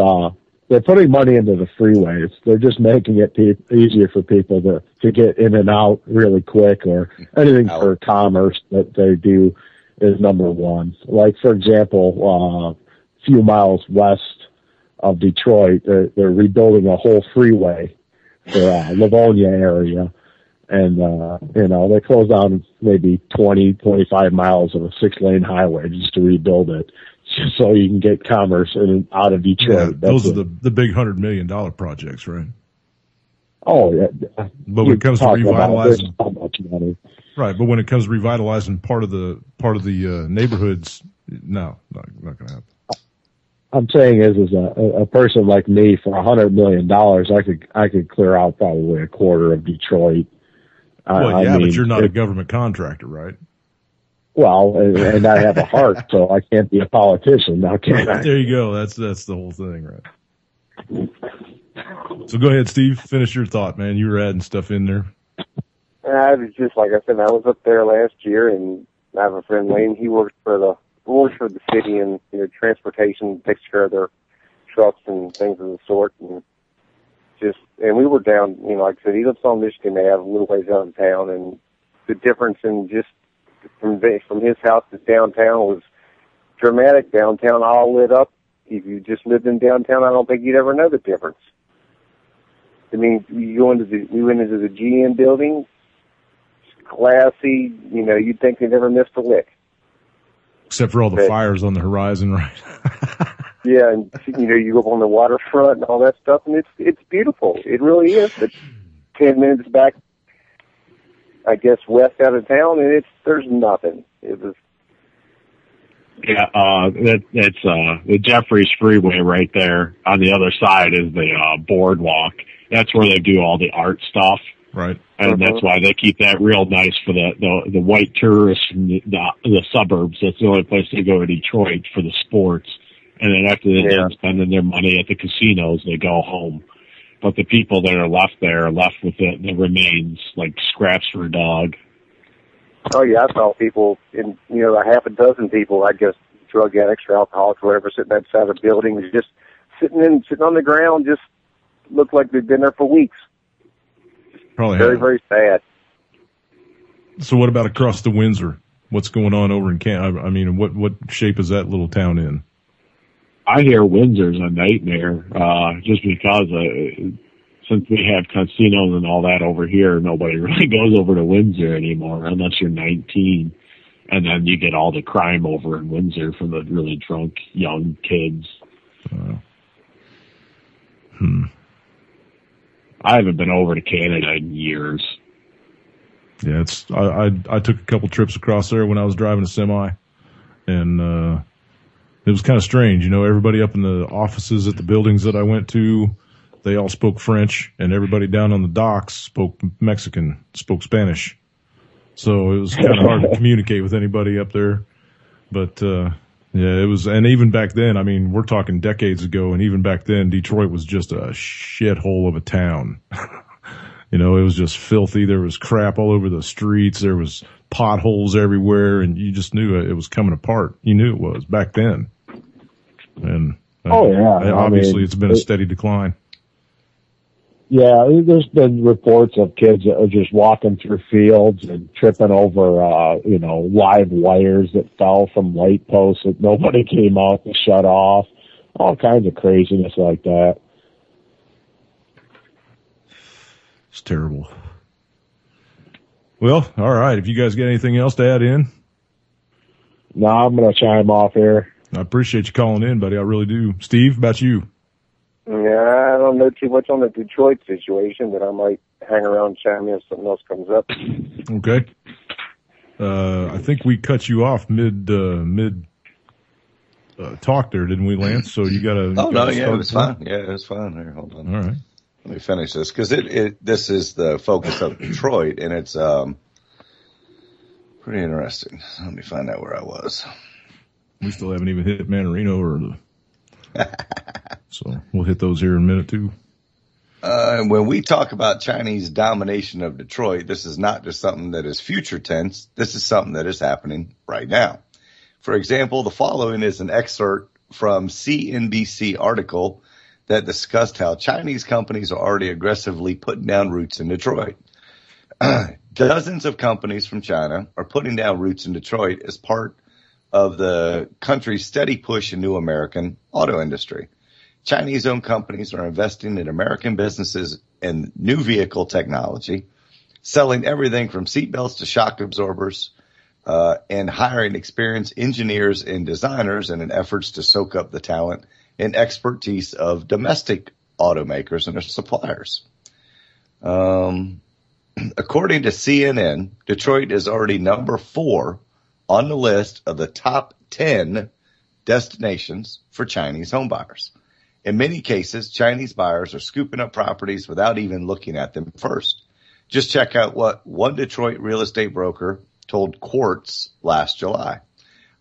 they're putting money into the freeways. They're just making it easier for people to get in and out really quick, or anything for commerce that they do is number one. Like, for example, a few miles west of Detroit, they're rebuilding a whole freeway for Livonia area. And, they closed down maybe 20, 25 miles of a 6-lane highway just to rebuild it, just so you can get commerce in and out of Detroit. Yeah, those are the big $100 million projects, right? Oh, yeah. But when it comes to revitalizing, so much money. Right. But when it comes to revitalizing part of the neighborhoods, no, not going to happen. I'm saying is a person like me, for $100 million, I could clear out probably a quarter of Detroit. But you're not a government contractor, right? Well, and I have a heart, so I can't be a politician now, can I? There you go. That's the whole thing, right? So go ahead, Steve. Finish your thought, man. You were adding stuff in there. I was just, like I said, I was up there last year, and I have a friend, Lane. He works for the city, and transportation, takes care of their trucks and things of the sort, and we were down, like I said, he lives on Michigan Ave, a little ways out of town, and the difference in just from his house to downtown was dramatic. Downtown all lit up. If you just lived in downtown, I don't think you'd ever know the difference. I mean, we went into the GM building, classy, you'd think they never missed a lick. Except for all the fires on the horizon, right? Yeah, and you go up on the waterfront and all that stuff, and it's beautiful. It really is. But 10 minutes back, I guess, west out of town, and there's nothing. It was. Yeah, that's the Jeffries Freeway right there. On the other side is the boardwalk. That's where they do all the art stuff. Right. And that's why they keep that real nice for the white tourists from the suburbs. That's the only place they go to Detroit for the sports. And then after they're done spending their money at the casinos, they go home. But the people that are left there are left with the remains, like scraps for a dog. Oh, yeah, I saw people, a half a dozen people, I guess, drug addicts or alcoholics or whatever, sitting outside the building, just sitting on the ground, just looked like they'd been there for weeks. Probably very, very sad. So what about across the Windsor? What's going on over in Canada? I mean, what shape is that little town in? I hear Windsor's a nightmare, just because since we have casinos and all that over here, nobody really goes over to Windsor anymore unless you're 19. And then you get all the crime over in Windsor from the really drunk young kids. I haven't been over to Canada in years. Yeah, I took a couple trips across there when I was driving a semi, and it was kind of strange. You know, everybody up in the offices at the buildings that I went to, they all spoke French, and everybody down on the docks spoke Mexican, spoke Spanish. So it was kind of hard to communicate with anybody up there. But yeah, it was, and even back then, I mean, we're talking decades ago, and even back then, Detroit was just a shithole of a town. You know, it was just filthy. There was crap all over the streets. There was potholes everywhere, and you just knew it was coming apart. You knew it was back then. And obviously it's been a steady decline. Yeah, there's been reports of kids that are just walking through fields and tripping over, live wires that fell from light posts that nobody came out to shut off. All kinds of craziness like that. It's terrible. Well, all right. If you guys got anything else to add in? No, I'm going to chime off here. I appreciate you calling in, buddy. I really do. Steve, about you? Yeah, I don't know too much on the Detroit situation, but I might hang around and chime in if something else comes up. Okay. I think we cut you off mid talk there, didn't we, Lance? So you got to. Oh no, yeah, it was fine. Yeah, it was fine. Here, hold on. All right. Let me finish this because this is the focus of Detroit, and it's pretty interesting. Let me find out where I was. We still haven't even hit Mandarino or so we'll hit those here in a minute too. When we talk about Chinese domination of Detroit, this is not just something that is future tense. This is something that is happening right now. For example, the following is an excerpt from CNBC article that discussed how Chinese companies are already aggressively putting down roots in Detroit. Dozens of companies from China are putting down roots in Detroit as part of the country's steady push in new American auto industry. Chinese-owned companies are investing in American businesses and new vehicle technology, selling everything from seatbelts to shock absorbers, and hiring experienced engineers and designers in an efforts to soak up the talent and expertise of domestic automakers and their suppliers. According to CNN, Detroit is already number 4 on the list of the top 10 destinations for Chinese homebuyers. In many cases, Chinese buyers are scooping up properties without even looking at them first. Just check out what one Detroit real estate broker told Quartz last July.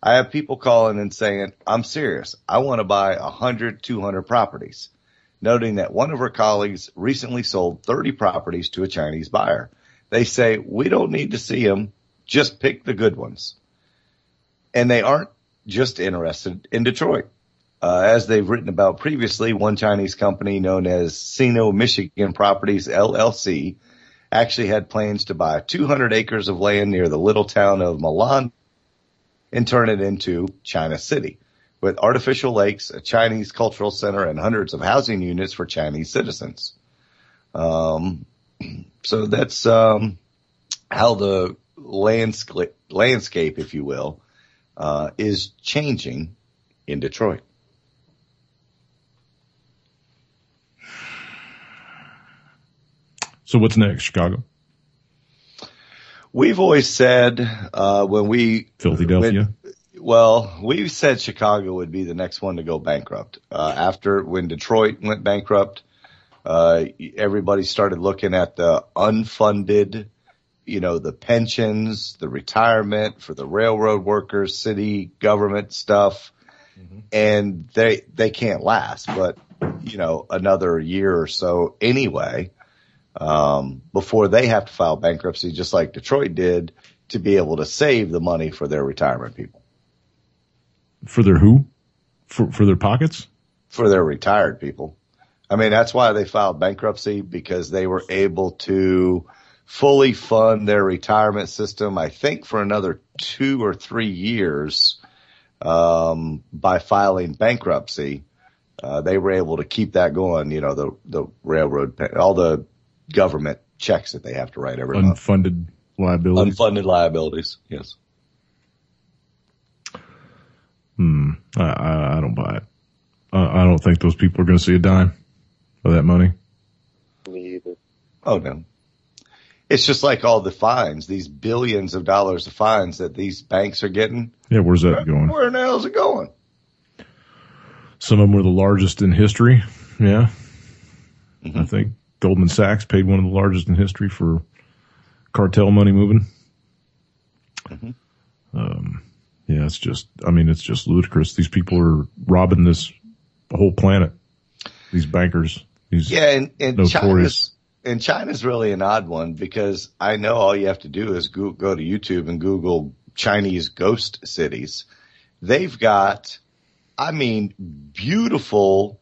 I have people calling and saying, I'm serious. I want to buy 100, 200 properties, noting that one of her colleagues recently sold 30 properties to a Chinese buyer. They say, we don't need to see them. Just pick the good ones. And they aren't just interested in Detroit. As they've written about previously, one Chinese company known as Sino Michigan Properties, LLC, actually had plans to buy 200 acres of land near the little town of Milan and turn it into China City, with artificial lakes, a Chinese cultural center, and hundreds of housing units for Chinese citizens. So that's how the landscape, if you will, is changing in Detroit. So what's next, Chicago? We've always said when we Philadelphia. We've said Chicago would be the next one to go bankrupt. After when Detroit went bankrupt, everybody started looking at the unfunded, the pensions, the retirement for the railroad workers, city government stuff, and they can't last. But another year or so anyway. Before they have to file bankruptcy, just like Detroit did, to be able to save the money for their retirement people. For their who? For their pockets? For their retired people. I mean, that's why they filed bankruptcy, because they were able to fully fund their retirement system, I think, for another 2 or 3 years, by filing bankruptcy. they were able to keep that going. You know, the railroad, all the government checks that they have to write every month. Unfunded liabilities. Unfunded liabilities, yes. I don't buy it. I don't think those people are going to see a dime of that money. Me either. Oh, no. It's just like all the fines, these billions of dollars of fines that these banks are getting. Yeah, where's that going? Where in the hell is it going? Some of them were the largest in history. Yeah. I think Goldman Sachs paid one of the largest in history for cartel money moving. Yeah, it's just ludicrous. These people are robbing the whole planet. These bankers. And notorious. China's really an odd one because I know all you have to do is go to YouTube and Google Chinese ghost cities. They've got, beautiful,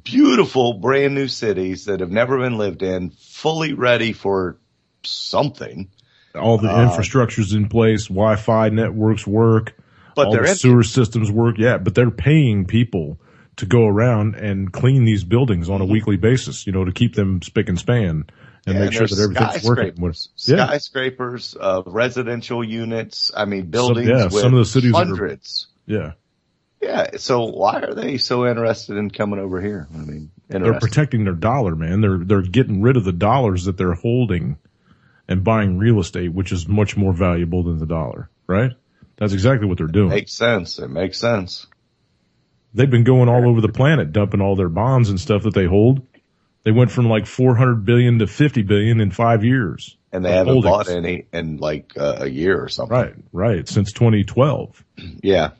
beautiful brand new cities that have never been lived in, fully ready for something. All the infrastructure's in place, Wi-Fi networks work, but all the sewer systems work. Yeah, but they're paying people to go around and clean these buildings on a weekly basis, to keep them spick and span and make sure that everything's working. Skyscrapers, residential units, buildings with some of the cities hundreds. Yeah. So why are they so interested in coming over here? They're protecting their dollar, man. They're getting rid of the dollars that they're holding and buying real estate, which is much more valuable than the dollar, right? That's exactly what they're doing. It makes sense. They've been going all over the planet, dumping all their bonds and stuff that they hold. They went from like 400 billion to 50 billion in 5 years. And they haven't bought any in like a year or something. Right. Since 2012. Yeah.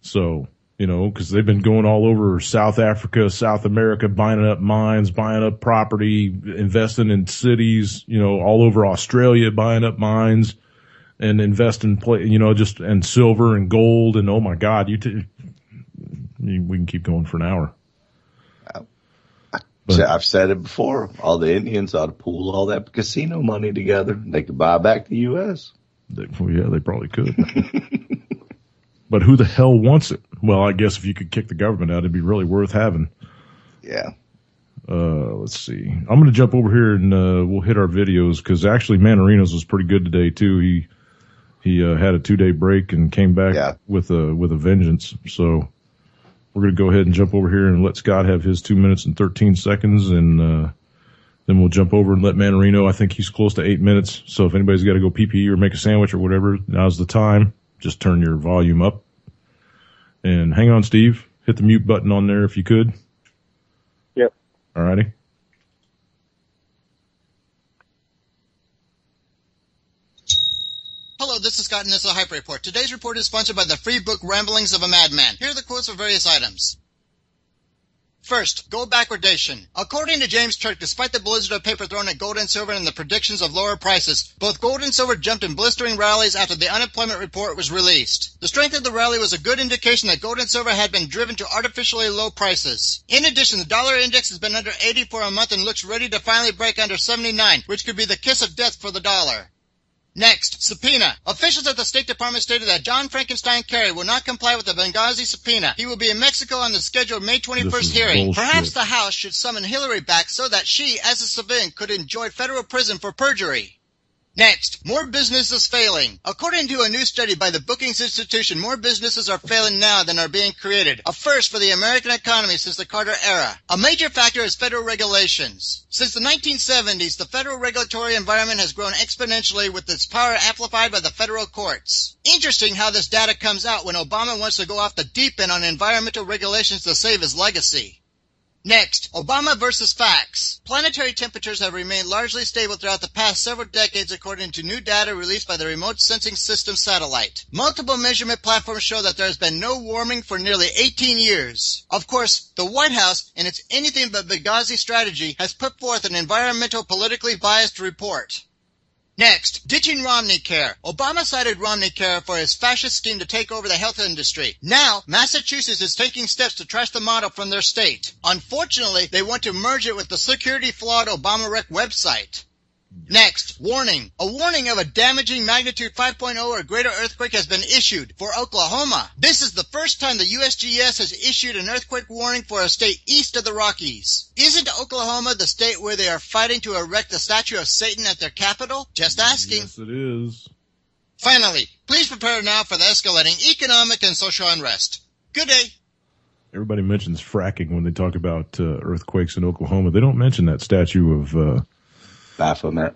So, because they've been going all over South Africa, South America, buying up mines, buying up property, investing in cities, all over Australia, buying up mines and investing, and silver and gold. And oh my God, we can keep going for an hour. I've said it before. All the Indians ought to pool all that casino money together. They could buy back the U.S. They probably could. But who the hell wants it? Well, I guess if you could kick the government out, it'd be really worth having. Yeah. Let's see. I'm going to jump over here and we'll hit our videos because actually Manarino's was pretty good today too. He had a 2-day break and came back with a vengeance. So we're going to go ahead and jump over here and let Scott have his 2 minutes and 13 seconds. And, then we'll jump over and let Manarino. I think he's close to 8 minutes. So if anybody's got to go pee or make a sandwich or whatever, now's the time. Just turn your volume up. And hang on, Steve. Hit the mute button on there if you could. Yep. All righty. Hello, this is Scott and this is a Hype Report. Today's report is sponsored by the free book Ramblings of a Madman. Here are the quotes for various items. First, gold backwardation. According to James Turk, despite the blizzard of paper thrown at gold and silver and the predictions of lower prices, both gold and silver jumped in blistering rallies after the unemployment report was released. The strength of the rally was a good indication that gold and silver had been driven to artificially low prices. In addition, the dollar index has been under 80 for a month and looks ready to finally break under 79, which could be the kiss of death for the dollar. Next, subpoena. Officials at the State Department stated that John Frankenstein Kerry will not comply with the Benghazi subpoena. He will be in Mexico on the scheduled May 21st hearing. Bullshit. Perhaps the House should summon Hillary back so that she, as a civilian, could enjoy federal prison for perjury. Next, more businesses failing. According to a new study by the Brookings Institution, more businesses are failing now than are being created. A first for the American economy since the Carter era. A major factor is federal regulations. Since the 1970s, the federal regulatory environment has grown exponentially with its power amplified by the federal courts. Interesting how this data comes out when Obama wants to go off the deep end on environmental regulations to save his legacy. Next, Obama versus facts. Planetary temperatures have remained largely stable throughout the past several decades according to new data released by the Remote Sensing System satellite. Multiple measurement platforms show that there has been no warming for nearly 18 years. Of course, the White House, in its anything but Benghazi strategy, has put forth an environmental politically biased report. Next, ditching Romney Care. Obama cited Romney Care for his fascist scheme to take over the health industry. Now, Massachusetts is taking steps to trash the model from their state. Unfortunately, they want to merge it with the security-flawed Obama Rec website. Next, warning. A warning of a damaging magnitude 5.0 or greater earthquake has been issued for Oklahoma. This is the first time the USGS has issued an earthquake warning for a state east of the Rockies. Isn't Oklahoma the state where they are fighting to erect the statue of Satan at their capital? Just asking. Yes, it is. Finally, please prepare now for the escalating economic and social unrest. Good day. Everybody mentions fracking when they talk about earthquakes in Oklahoma. They don't mention that statue of Baphomet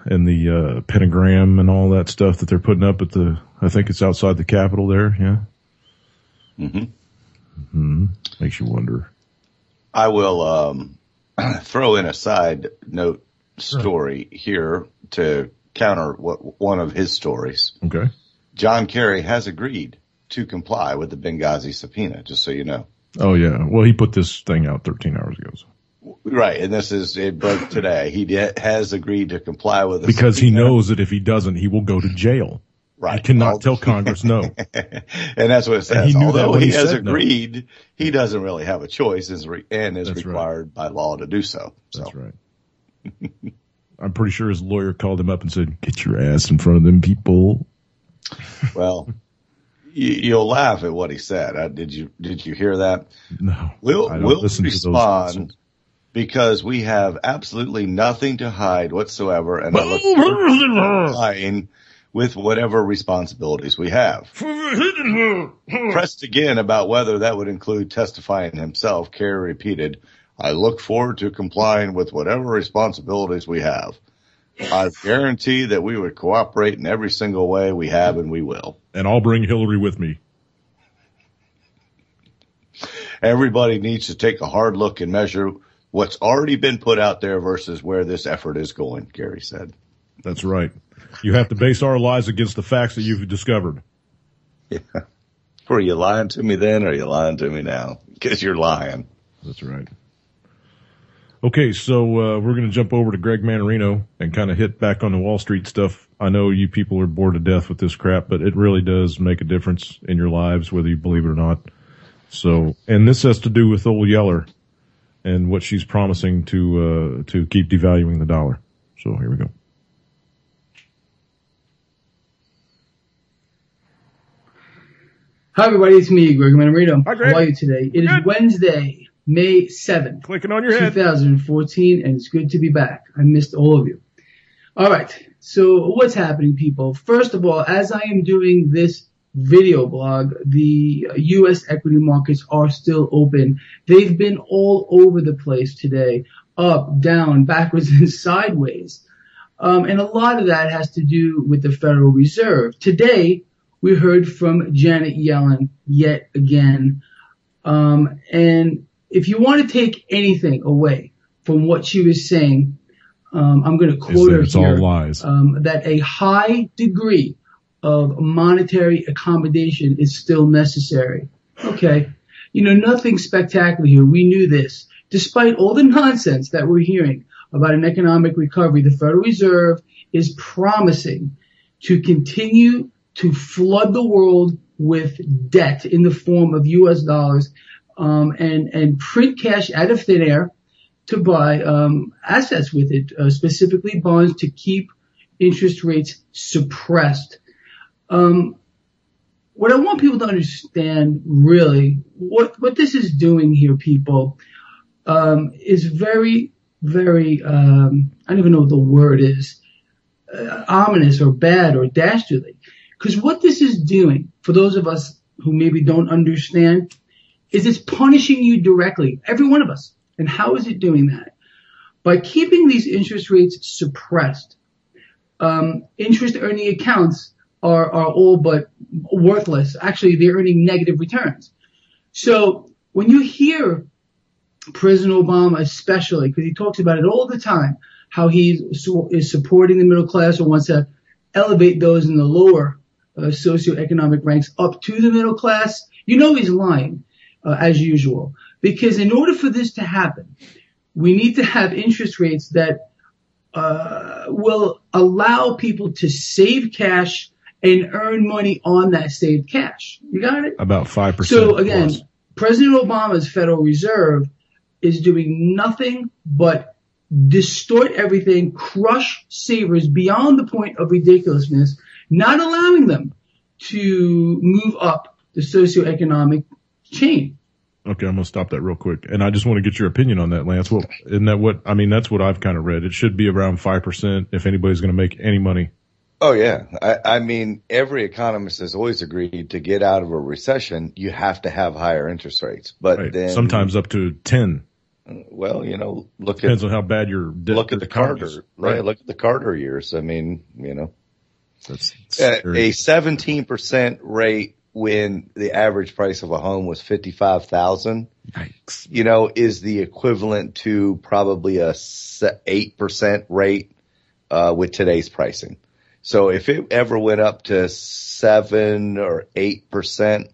and the pentagram and all that stuff that they're putting up at I think it's outside the Capitol there, yeah? Mm-hmm. Makes you wonder. I will throw in a side note story here to counter one of his stories. Okay. John Kerry has agreed to comply with the Benghazi subpoena, just so you know. Oh, yeah. Well, he put this thing out 13 hours ago. So. Right, and it broke today. He has agreed to comply with the because subpoena. He knows that if he doesn't, he will go to jail. Right. He cannot tell Congress no. And that's what it says. Although he has agreed, no. He doesn't really have a choice and is required by law to do so. That's right. I'm pretty sure his lawyer called him up and said, "Get your ass in front of them people." Well, you'll laugh at what he said. Did you hear that? No. We'll respond because we have absolutely nothing to hide whatsoever, and I look forward to complying with whatever responsibilities we have. Pressed again about whether that would include testifying himself, Kerry repeated, "I look forward to complying with whatever responsibilities we have. I guarantee that we would cooperate in every single way we have and we will. And I'll bring Hillary with me." Everybody needs to take a hard look and measure what's already been put out there versus where this effort is going, Gary said. That's right. You have to base our lies against the facts that you've discovered. Yeah. Were you lying to me then, or are you lying to me now? Because you're lying. That's right. Okay, so we're going to jump over to Greg Manarino and kind of hit back on the Wall Street stuff. I know you people are bored to death with this crap, but it really does make a difference in your lives, whether you believe it or not. So, and this has to do with old Yeller and what she's promising to keep devaluing the dollar. So here we go. Hi, everybody. It's me, Greg Manarino. Hi, Greg. How are you today? It is Wednesday, May 7th, Clicking on your head. 2014, and it's good to be back. I missed all of you. All right. So what's happening, people? First of all, as I am doing this video blog, the U.S. equity markets are still open. They've been all over the place today, up, down, backwards, and sideways. And a lot of that has to do with the Federal Reserve. Today, we heard from Janet Yellen yet again. And if you want to take anything away from what she was saying, I'm going to quote her here. All lies. That a high degree of monetary accommodation is still necessary. Okay. Nothing spectacular here. We knew this. Despite all the nonsense that we're hearing about an economic recovery, the Federal Reserve is promising to continue to flood the world with debt in the form of U.S. dollars, and print cash out of thin air to buy assets with it, specifically bonds, to keep interest rates suppressed. What I want people to understand, really, what this is doing here, people, is very, very, I don't even know what the word is, ominous or bad or dastardly. Because what this is doing, for those of us who maybe don't understand, is it's punishing you directly, every one of us. And how is it doing that? By keeping these interest rates suppressed. Interest earning accounts are all but worthless. Actually, they're earning negative returns. So when you hear President Obama especially, because he talks about it all the time, how he is supporting the middle class or wants to elevate those in the lower socioeconomic ranks up to the middle class, he's lying, as usual. Because in order for this to happen, we need to have interest rates that will allow people to save cash and earn money on that saved cash. You got it? About 5%. So again, plus. President Obama's Federal Reserve is doing nothing but distort everything, crush savers beyond the point of ridiculousness, not allowing them to move up the socioeconomic chain. Okay, I'm going to stop that real quick. And I just want to get your opinion on that, Lance. Well, isn't that what, I mean, that's what I've kind of read. It should be around 5% if anybody's going to make any money. Oh, yeah. I mean, every economist has always agreed to get out of a recession, you have to have higher interest rates. But right. then sometimes up to 10. Well, depends on how bad your debt. Look at the Carter, right? Look at the Carter years. I mean, that's a 17% rate when the average price of a home was $55,000. Yikes. Is the equivalent to probably a 8% rate with today's pricing. So if it ever went up to 7 or 8%,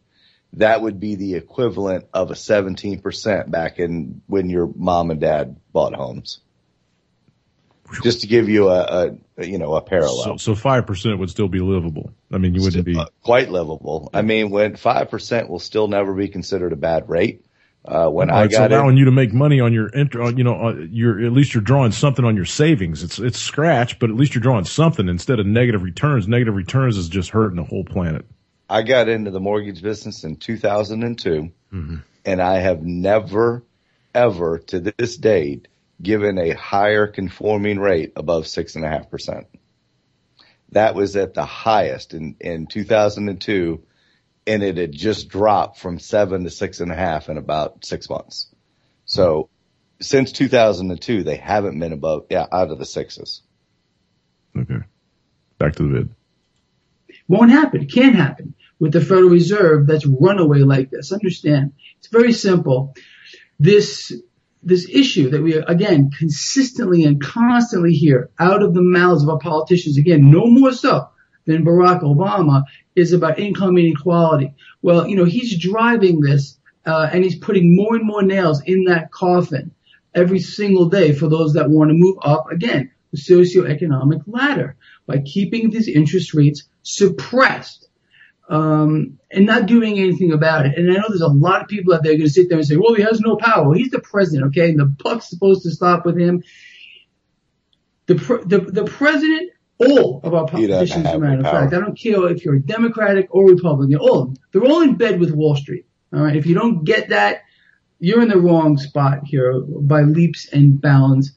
that would be the equivalent of a 17% back in when your mom and dad bought homes. Just to give you a parallel. So 5% would still be livable. I mean, you wouldn't be quite livable. I mean, when 5% will still never be considered a bad rate. When I got it's allowing you to make money on your at least you're drawing something on your savings. It's scratch, but at least you're drawing something instead of negative returns. Negative returns is just hurting the whole planet. I got into the mortgage business in 2002, and I have never, ever to this date given a higher conforming rate above 6.5%. That was at the highest in 2002, and it had just dropped from 7 to 6.5 in about 6 months. So since 2002, they haven't been out of the sixes. Okay. Back to the vid. Won't happen. It can't happen with the Federal Reserve that's runaway like this. Understand? It's very simple. This issue that we, again, consistently and constantly hear out of the mouths of our politicians, again, no more so than Barack Obama, is about income inequality. Well, he's driving this, and he's putting more and more nails in that coffin every single day for those that want to move up, again, the socioeconomic ladder by keeping these interest rates suppressed, and not doing anything about it. And I know there's a lot of people out there going to sit there and say, well, he has no power. Well, he's the president, okay? And the buck's supposed to stop with him. The president, all of our politicians, as a matter of fact, I don't care if you're a Democratic or Republican, they're all in bed with Wall Street. All right. If you don't get that, you're in the wrong spot here by leaps and bounds.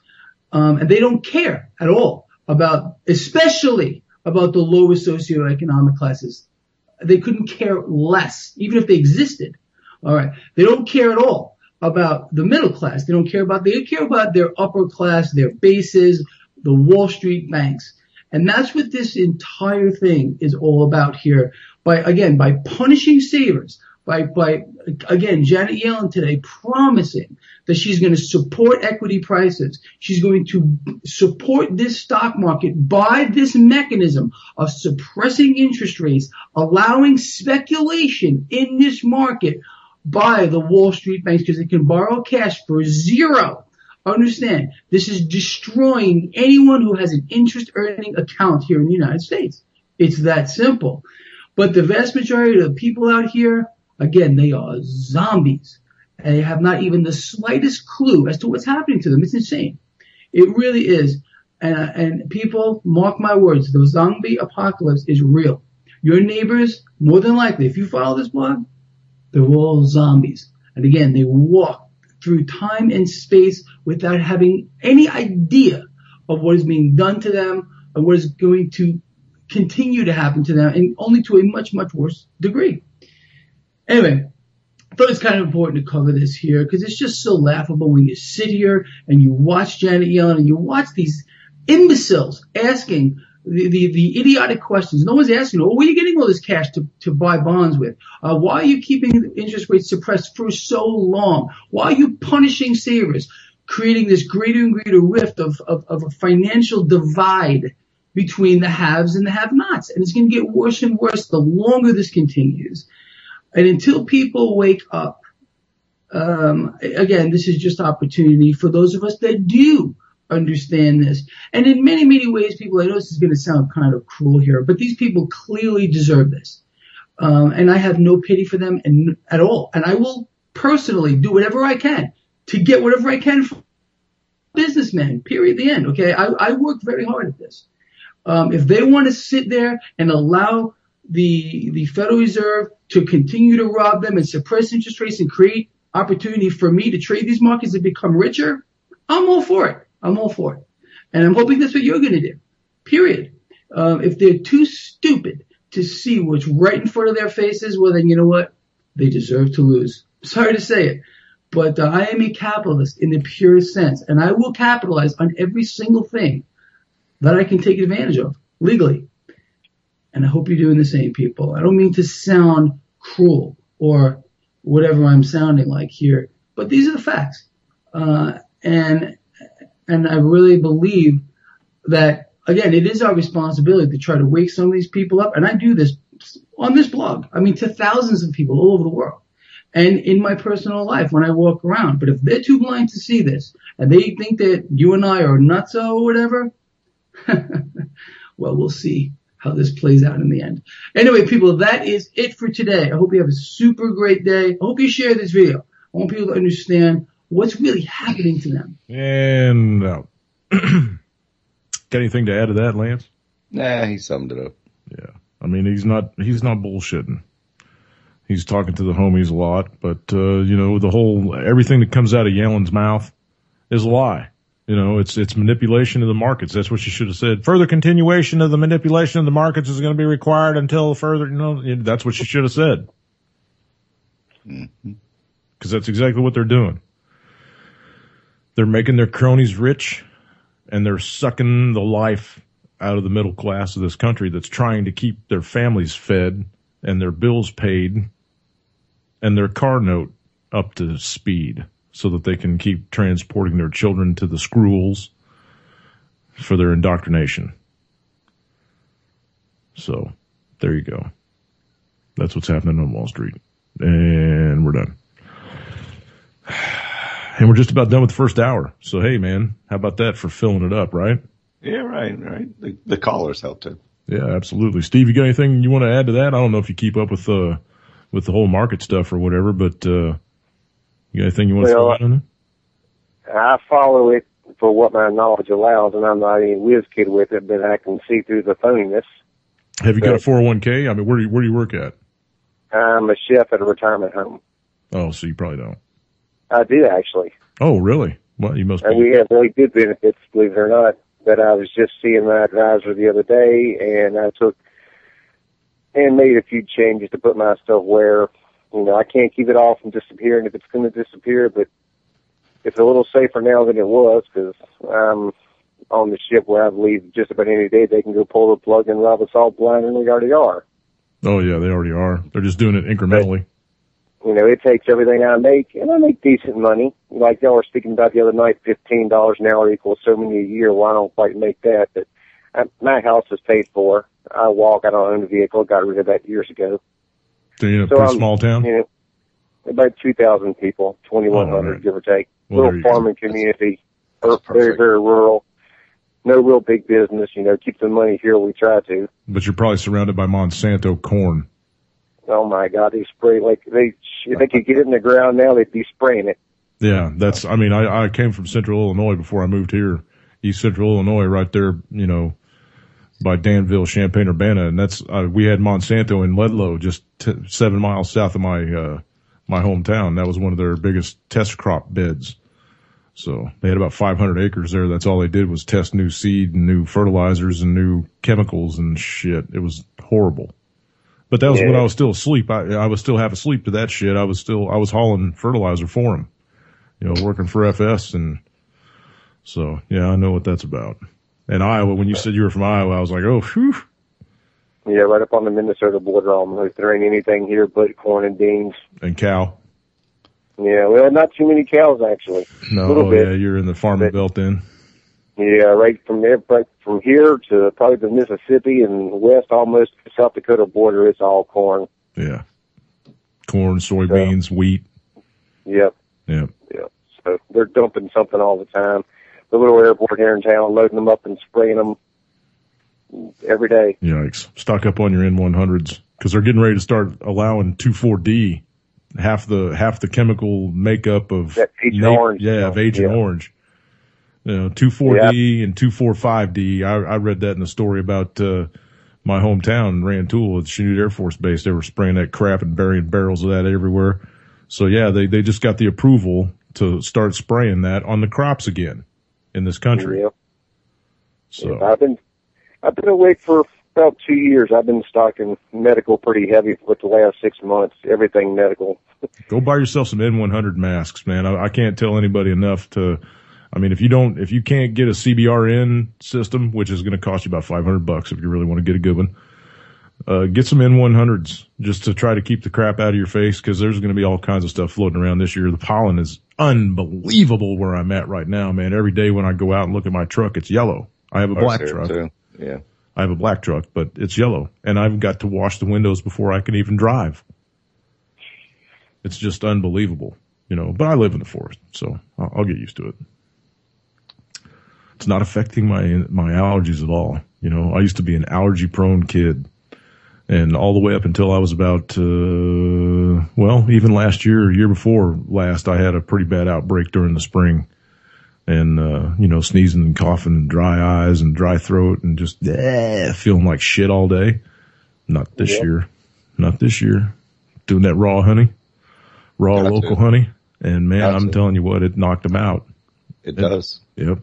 And they don't care at all especially about the lower socioeconomic classes. They couldn't care less, even if they existed. All right. They don't care at all about the middle class. They care about their upper class, their bases, the Wall Street banks. And that's what this entire thing is all about here. By punishing savers, by Janet Yellen today promising that she's going to support equity prices. She's going to support this stock market by this mechanism of suppressing interest rates, allowing speculation in this market by the Wall Street banks because they can borrow cash for zero. Understand, this is destroying anyone who has an interest-earning account here in the United States. It's that simple. But the vast majority of the people out here, again, they are zombies. And they have not even the slightest clue as to what's happening to them. It's insane. It really is. And people, mark my words, the zombie apocalypse is real. Your neighbors, more than likely, if you follow this blog, they're all zombies. And again, they walk through time and space without having any idea of what is being done to them and what is going to continue to happen to them, and only to a much, much worse degree. Anyway, I thought it's kind of important to cover this here because it's just so laughable when you sit here and you watch Janet Yellen and you watch these imbeciles asking the idiotic questions. No one's asking, where are you getting all this cash to buy bonds with? Why are you keeping interest rates suppressed for so long? Why are you punishing savers, creating this greater and greater rift of a financial divide between the haves and the have-nots? And it's going to get worse and worse the longer this continues. And until people wake up, again, this is just opportunity for those of us that do understand this. And in many, many ways, people, I know this is going to sound kind of cruel here, but these people clearly deserve this. And I have no pity for them at all. And I will personally do whatever I can to get whatever I can from businessmen, period, the end, okay? I worked very hard at this. If they want to sit there and allow the Federal Reserve to continue to rob them and suppress interest rates and create opportunity for me to trade these markets and become richer, I'm all for it. I'm all for it. And I'm hoping that's what you're going to do, period. If they're too stupid to see what's right in front of their faces, well, then you know what? They deserve to lose. Sorry to say it, but I am a capitalist in the purest sense, and I will capitalize on every single thing that I can take advantage of legally. And I hope you're doing the same, people. I don't mean to sound cruel or whatever I'm sounding like here, but these are the facts. And I really believe that, again, it is our responsibility to try to wake some of these people up. And I do this on this blog. I mean, to thousands of people all over the world and in my personal life when I walk around. But if they're too blind to see this and they think that you and I are nutso or whatever, well, we'll see how this plays out in the end. Anyway, people, that is it for today. I hope you have a super great day. I hope you share this video. I want people to understand what's really happening to them. And got anything to add to that, Lance? Nah, he summed it up. Yeah. I mean, he's not bullshitting. He's talking to the homies a lot, but, everything that comes out of Yellen's mouth is a lie. It's manipulation of the markets. That's what she should have said. Further continuation of the manipulation of the markets is going to be required until further, that's what she should have said. Because that's exactly what they're doing. They're making their cronies rich, and they're sucking the life out of the middle class of this country that's trying to keep their families fed and their bills paid and their car note up to speed so that they can keep transporting their children to the schools for their indoctrination. So, there you go. That's what's happening on Wall Street. And we're done. And we're just about done with the first hour. So, hey, man, how about that for filling it up, right? Yeah, right. The callers helped too. Yeah, absolutely. Steve, you got anything you want to add to that? I don't know if you keep up with the whole market stuff or whatever, but you got anything you want to throw out on it? I follow it for what my knowledge allows, and I'm not any whiz kid with it, but I can see through the phoniness. Have you got a 401k? I mean, where do you work at? I'm a chef at a retirement home. Oh, so you probably don't. I do, actually. Oh, really? Well, you must be. And we have really good benefits, believe it or not. But I was just seeing my advisor the other day, and I took and made a few changes to put myself where, I can't keep it all from disappearing if it's going to disappear, but it's a little safer now than it was because I'm on the ship where I believe just about any day they can go pull the plug and rob us all blind, and we already are. Oh, yeah, they already are. They're just doing it incrementally. But, it takes everything I make, and I make decent money. Like y'all were speaking about the other night, $15 an hour equals so many a year. Well, I don't quite make that, but my house is paid for. I walk. I don't own a vehicle. Got rid of that years ago. So you're in a pretty small town? About 2,000 people, 2,100, right. Give or take. Well, little farming community, very, very rural. No real big business, keep the money here. We try to. But you're probably surrounded by Monsanto corn. Oh my God, they spray if they could get it in the ground now, they'd be spraying it. Yeah, I came from Central Illinois before I moved here, East Central Illinois, right there, by Danville, Champaign-Urbana, and we had Monsanto in Ludlow, just 7 miles south of my hometown. That was one of their biggest test crop beds. So they had about 500 acres there. That's all they did was test new seed and new fertilizers and new chemicals and shit. It was horrible. But that was when I was still asleep. I was still half asleep to that shit. I was hauling fertilizer for them, working for FS. And so, yeah, I know what that's about. And Iowa, when you said you were from Iowa, I was like, oh, whew. Yeah, right up on the Minnesota border almost. There ain't anything here but corn and beans. And cow. Yeah, well, not too many cows, actually. No, a little bit. Yeah, you're in the farming belt then. Yeah, right from there, from here to probably the Mississippi and west, almost the South Dakota border, it's all corn. Yeah. Corn, soybeans, wheat. Yep. Yep. Yep. So they're dumping something all the time. The little airport here in town, loading them up and spraying them every day. Yikes. Stock up on your N100s because they're getting ready to start allowing 2,4-D, half the chemical makeup of that Agent Orange. Yeah, of Agent Orange. 2,4-D and 2,4,5-D. I read that in the story about my hometown, Rantoul, at Chanute Air Force Base. They were spraying that crap and burying barrels of that everywhere. So yeah, they just got the approval to start spraying that on the crops again in this country. Yep. So I've been awake for about 2 years. I've been stocking medical pretty heavy for the last 6 months. Everything medical. Go buy yourself some N100 masks, man. I can't tell anybody enough to. I mean, if you can't get a CBRN system, which is going to cost you about $500 if you really want to get a good one, get some N100s just to try to keep the crap out of your face, because there's going to be all kinds of stuff floating around this year. The pollen is unbelievable where I'm at right now, man. Every day when I go out and look at my truck, it's yellow. I have a black truck. Too. Yeah. I have a black truck, but it's yellow, and I've got to wash the windows before I can even drive. It's just unbelievable, but I live in the forest, so I'll get used to it. It's not affecting my allergies at all. I used to be an allergy prone kid, and all the way up until I was about, even last year, year before last, I had a pretty bad outbreak during the spring, and, sneezing and coughing and dry eyes and dry throat and just, feeling like shit all day. Not this year. Doing that raw local honey. And man, I'm telling you what, it knocked them out. It does. Yep.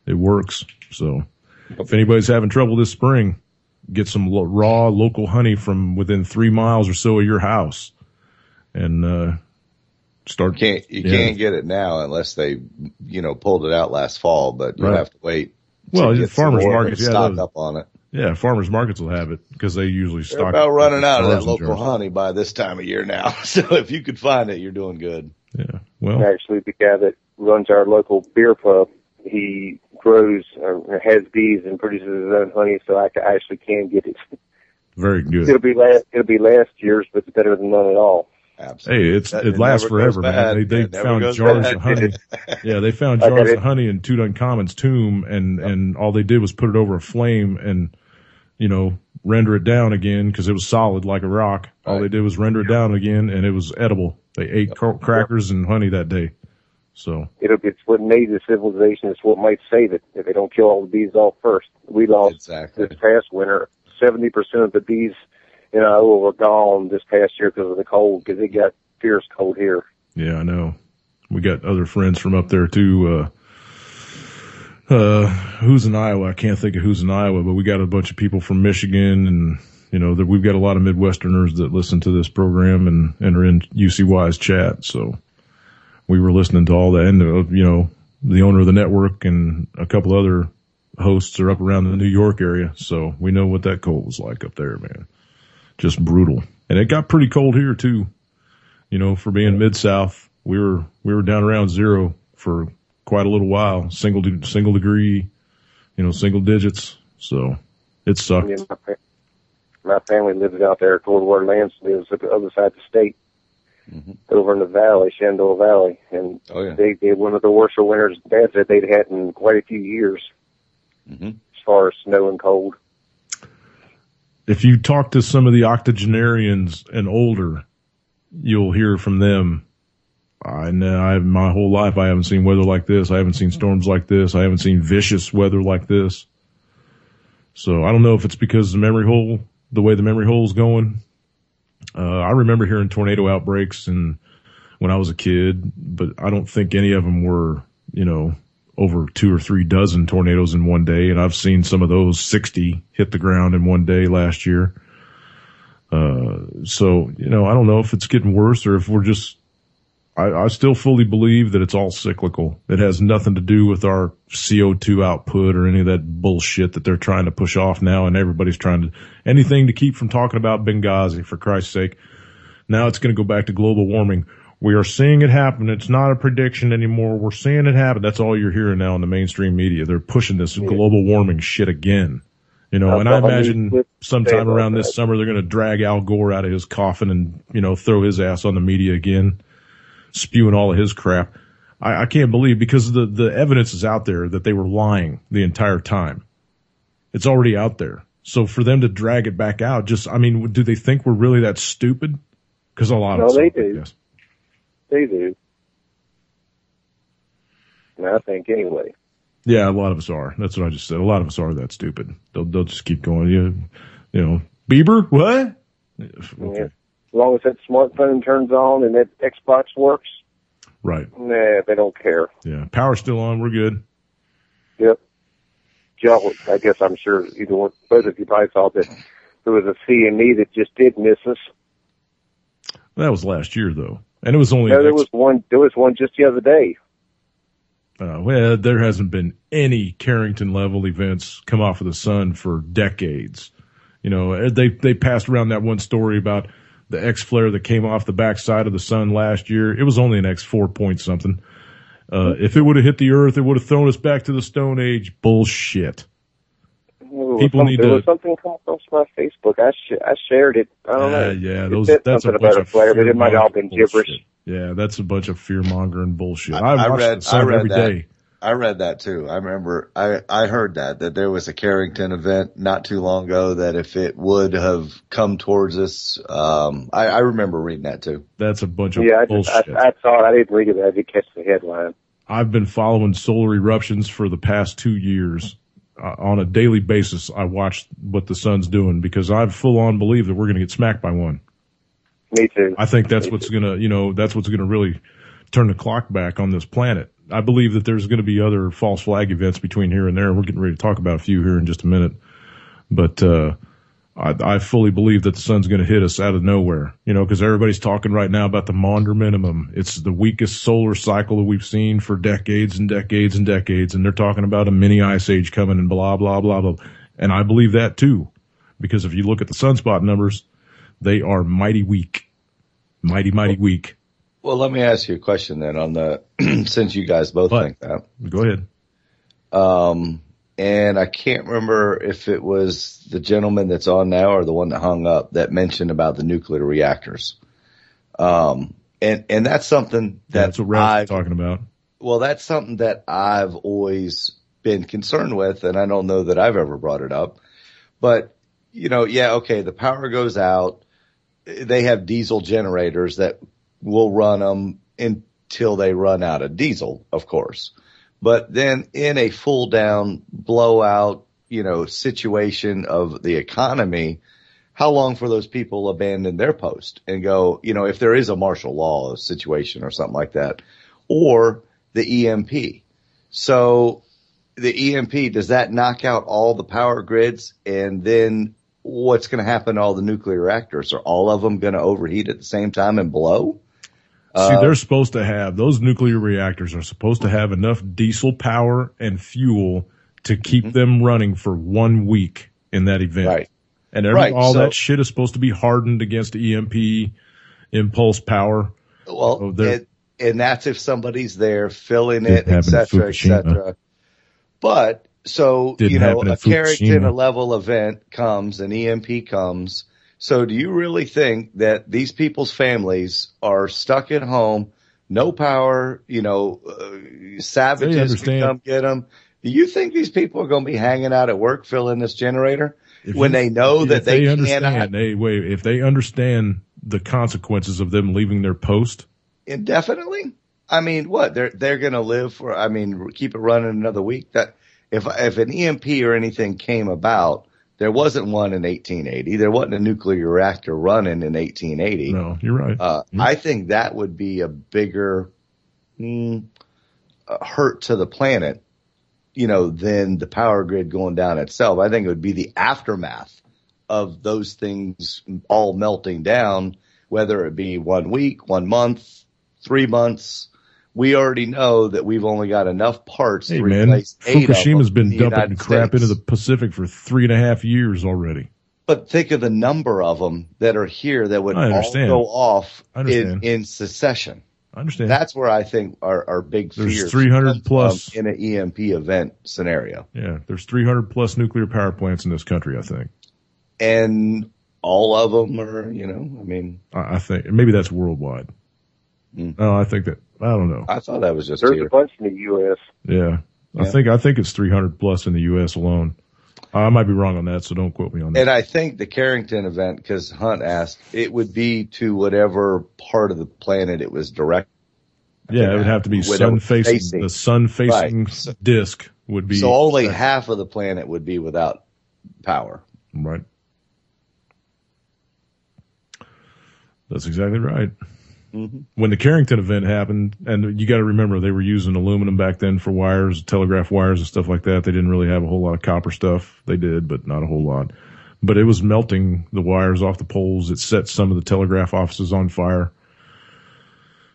It works. So if anybody's having trouble this spring, get some raw local honey from within 3 miles or so of your house and, start. You can't get it now unless they, pulled it out last fall, but you'll have to wait. Well, farmers markets, stock up on it. Yeah, farmers markets will have it because they usually stock. They're about running out of that local honey by this time of year now. So if you could find it, you're doing good. Yeah. Well, actually, the guy that runs our local beer pub, he grows or has bees and produces his own honey, so I actually can get it. Very good. It'll be last year's, but it's better than none at all. Absolutely. Hey, it lasts forever, man. They found jars of honey. Yeah, they found jars of honey in Tutankhamun's tomb, and all they did was put it over a flame and, render it down again because it was solid like a rock. All they did was render it down again, and it was edible. They ate crackers and honey that day. So it's what made the civilization. It's what might save it if they don't kill all the bees off first. We lost this past winter 70% of the bees in Iowa were gone this past year because of the cold, because it got fierce cold here. Yeah, I know. We got other friends from up there too. Who's in Iowa? I can't think of who's in Iowa, but we got a bunch of people from Michigan, and we've got a lot of Midwesterners that listen to this program and are in UCY's chat. So we were listening to all that, and the owner of the network and a couple other hosts are up around the New York area, so we know what that cold was like up there, man. Just brutal. And it got pretty cold here too. For being Mid-South, we were down around zero for quite a little while. Single degree, single digits. So it sucked. Yeah, my family lives out there. Coldwater Lance lives at the other side of the state, over in the valley, Shenandoah Valley. And they had one of the worst winters Dad said they'd had in quite a few years, as far as snow and cold. If you talk to some of the octogenarians and older, you'll hear from them. My whole life I haven't seen weather like this. I haven't seen storms like this. I haven't seen vicious weather like this. So I don't know if it's because the way the memory hole's going. I remember hearing tornado outbreaks when I was a kid, but I don't think any of them were, over 2 or 3 dozen tornadoes in one day. And I've seen some of those 60 hit the ground in one day last year. So, I don't know if it's getting worse or if we're just, I still fully believe that it's all cyclical. It has nothing to do with our CO2 output or any of that bullshit that they're trying to push off now. And everybody's trying anything to keep from talking about Benghazi, for Christ's sake. Now it's going to go back to global warming. We are seeing it happen. It's not a prediction anymore. We're seeing it happen. That's all you're hearing now in the mainstream media. They're pushing this global warming shit again. And I imagine sometime around this summer they're going to drag Al Gore out of his coffin and, throw his ass on the media again, spewing all of his crap. I can't believe, because the evidence is out there that they were lying the entire time. It's already out there. So for them to drag it back out, do they think we're really that stupid? Because a lot of they do. Yes. They do. I think anyway. Yeah, a lot of us are. That's what I just said. A lot of us are that stupid. They'll just keep going. You know, Bieber, what? Okay. Yeah. As long as that smartphone turns on and that Xbox works. Right. Nah, they don't care. Yeah. Power's still on. We're good. Yep. Joe, I guess I'm sure either one, both of you probably saw that there was a CME that just did miss us. That was last year, though. And it was only... No, there was one just the other day. Well, there hasn't been any Carrington level events come off of the sun for decades. You know, they passed around that one story about the X flare that came off the backside of the sun last year. It was only an X 4 point something. If it would have hit the Earth, it would have thrown us back to the Stone Age. Bullshit. People need to. There was something come across my Facebook. I shared it. I don't know. Yeah, that's a bunch of flare, but it might all been gibberish. Yeah, that's a bunch of fear mongering bullshit. I read every that. day. I read that too. I remember I heard that there was a Carrington event not too long ago that if it would have come towards us, I remember reading that too. That's a bunch of bullshit. I saw it. I didn't read it. I did catch the headline. I've been following solar eruptions for the past 2 years. On a daily basis, I watch what the sun's doing because I full on believe that we're going to get smacked by one. Me too. I think that's what's going to really turn the clock back on this planet. I believe that there's going to be other false flag events between here and there. We're getting ready to talk about a few here in just a minute. But I fully believe that the sun's going to hit us out of nowhere, because everybody's talking right now about the Maunder minimum. It's the weakest solar cycle that we've seen for decades and decades and decades. And they're talking about a mini ice age coming and blah, blah, blah, blah. And I believe that too, because if you look at the sunspot numbers, they are mighty weak, mighty weak. Well, let me ask you a question then on the, since you guys both think that. Go ahead. And I can't remember if it was the gentleman that's on now or the one that hung up that mentioned about the nuclear reactors. And that's something that's what Ralph's talking about. Well, that's something that I've always been concerned with, and I don't know that I've ever brought it up. But, okay, the power goes out. They have diesel generators that will run them until they run out of diesel, of course. But then in a full down blowout, situation of the economy, how long for those people abandon their post and go, if there is a martial law situation or something like that, or the EMP. So the EMP, does that knock out all the power grids? And then what's going to happen to all the nuclear reactors? Are all of them going to overheat at the same time and blow? See, they're supposed to have, those nuclear reactors are supposed to have enough diesel power and fuel to keep them running for 1 week in that event. Right. And that shit is supposed to be hardened against EMP, impulse power. Well, and that's if somebody's there filling it, et cetera, et cetera. But, so, a Carrington level event comes, an EMP comes. So do you really think that these people's families are stuck at home, no power, savages can come get them? Do you think these people are going to be hanging out at work filling this generator when they know that they cannot? If they understand the consequences of them leaving their post indefinitely, I mean, what they're going to live for? I mean, keep it running another week. That if an EMP or anything came about. There wasn't one in 1880. There wasn't a nuclear reactor running in 1880. No, you're right. I think that would be a bigger hurt to the planet, than the power grid going down itself. I think it would be the aftermath of those things all melting down, whether it be 1 week, 1 month, 3 months. We already know that we've only got enough parts to replace 8 of them. Fukushima's been dumping crap into the Pacific for 3.5 years already. But think of the number of them that are here that would all go off in succession. I understand. That's where I think our big fears. There's 300 plus in an EMP event scenario. Yeah, there's 300 plus nuclear power plants in this country, I think. And all of them are, I think maybe that's worldwide. No, I think that. I don't know. I thought that was just There's here. a bunch in the U.S. Yeah. I think it's 300 plus in the U.S. alone. I might be wrong on that, so don't quote me on that. And I think the Carrington event, because Hunt asked, it would be to whatever part of the planet it was directed. Yeah, it would have to be sun-facing, the sun-facing disc would be. So only half of the planet would be without power. Right. That's exactly right. Mm-hmm. When the Carrington event happened, and you got to remember they were using aluminum back then for wires, telegraph wires and stuff like that. They didn't really have a whole lot of copper stuff. They did, but not a whole lot. But it was melting the wires off the poles. It set some of the telegraph offices on fire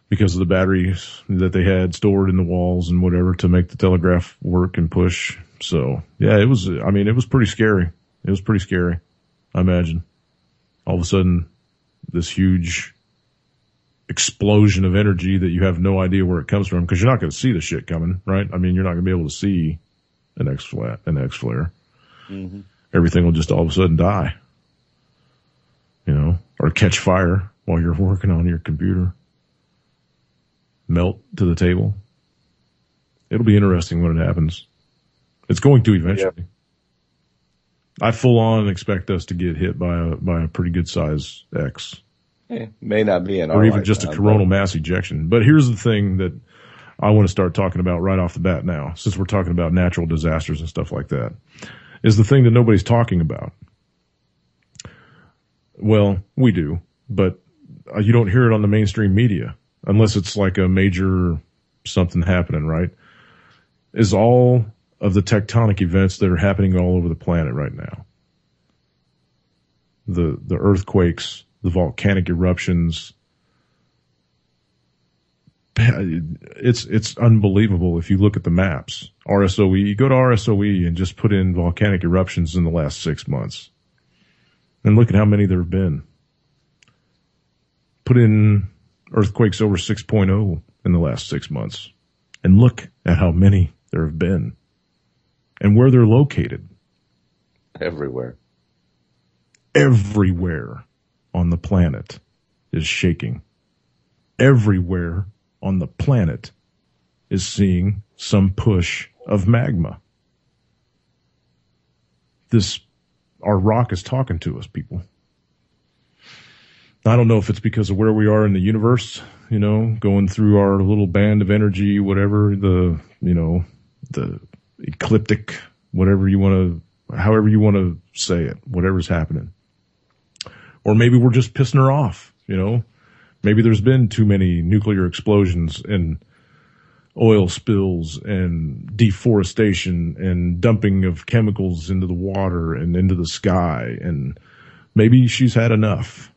because of the batteries that they had stored in the walls and whatever to make the telegraph work and push. So yeah, it was pretty scary. It was pretty scary. I imagine all of a sudden this huge explosion of energy that you have no idea where it comes from, because you're not going to see the shit coming, right? I mean, you're not going to be able to see an X flare. Mm-hmm. Everything will just all of a sudden die, or catch fire while you're working on your computer, melt to the table. It'll be interesting when it happens. It's going to eventually. Yep. I full on expect us to get hit by a pretty good size X. May not be or even just a coronal mass ejection. But here's the thing that I want to start talking about right off the bat now, since we're talking about natural disasters and stuff like that, is the thing that nobody's talking about. Well, we do, but you don't hear it on the mainstream media unless it's like a major something happening, right? Is all of the tectonic events that are happening all over the planet right now. The earthquakes, the volcanic eruptions. It's unbelievable if you look at the maps. RSOE, you go to RSOE and just put in volcanic eruptions in the last 6 months. And look at how many there have been. Put in earthquakes over 6.0 in the last 6 months. And look at how many there have been. And where they're located. Everywhere. Everywhere on the planet is shaking. Everywhere on the planet is seeing some push of magma. Our rock is talking to us, people. I don't know if it's because of where we are in the universe, going through our little band of energy, whatever, the ecliptic, however you want to say it, whatever's happening. Or maybe we're just pissing her off, Maybe there's been too many nuclear explosions and oil spills and deforestation and dumping of chemicals into the water and into the sky. And maybe she's had enough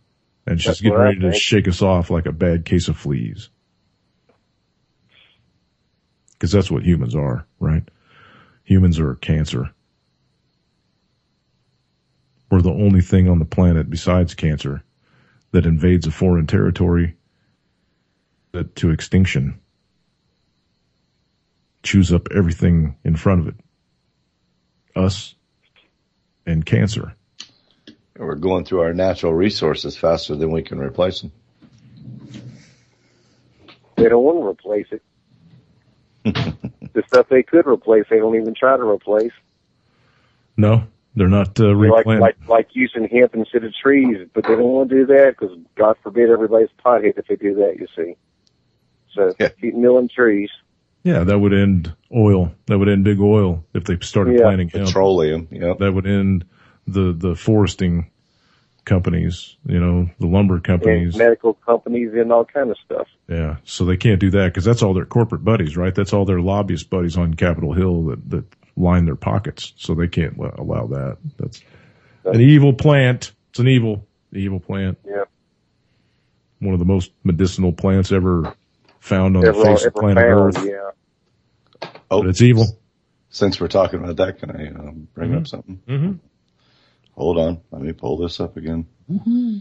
and she's getting ready to shake us off like a bad case of fleas. Because that's what humans are, right? Humans are cancer. We're the only thing on the planet besides cancer that invades a foreign territory to extinction. Chews up everything in front of it. Us and cancer. We're going through our natural resources faster than we can replace them. They don't want to replace it. The stuff they could replace, they don't even try to replace. No, they're not replanting. Like using hemp instead of trees, but they don't want to do that because, God forbid, everybody's pothead if they do that, you see. So keep milling trees. Yeah, that would end oil. That would end big oil if they started planting hemp. Petroleum, yeah. That would end the foresting companies, the lumber companies. And medical companies and all kind of stuff. Yeah, so they can't do that because that's all their corporate buddies, right? That's all their lobbyist buddies on Capitol Hill that line their pockets. So they can't allow that. That's an evil plant. It's an evil plant. Yeah. One of the most medicinal plants ever found on the face of planet Earth. Yeah. Oh, but it's evil. Since we're talking about that, can I bring up something? Mm-hmm. Hold on. Let me pull this up again. Mm-hmm.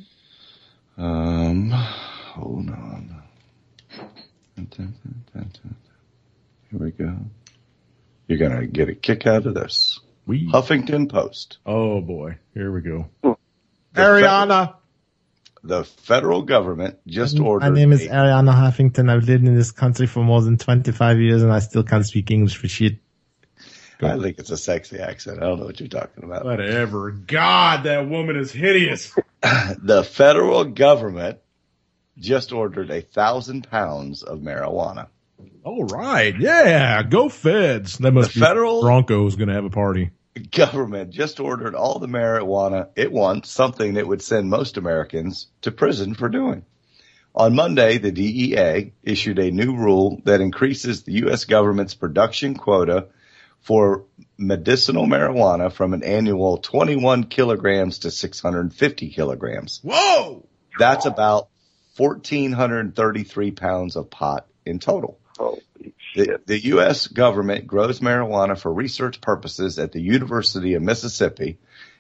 Hold on. Here we go. You're going to get a kick out of this. Huffington Post. Oh, boy. Here we go. Ariana. The federal government just ordered... My name is Ariana Huffington. I've lived in this country for more than 25 years, and I still can't speak English for shit. I think it's a sexy accent. I don't know what you're talking about. Whatever. God, that woman is hideous. The federal government just ordered 1,000 pounds of marijuana. All right. Yeah. Go Feds. That must be federal Broncos going to have a party. Government just ordered all the marijuana it wants, something that would send most Americans to prison for doing. On Monday, the DEA issued a new rule that increases the U.S. government's production quota for medicinal marijuana from an annual 21 kilograms to 650 kilograms. Whoa! That's about 1,433 pounds of pot in total. Holy shit. The U.S. government grows marijuana for research purposes at the University of Mississippi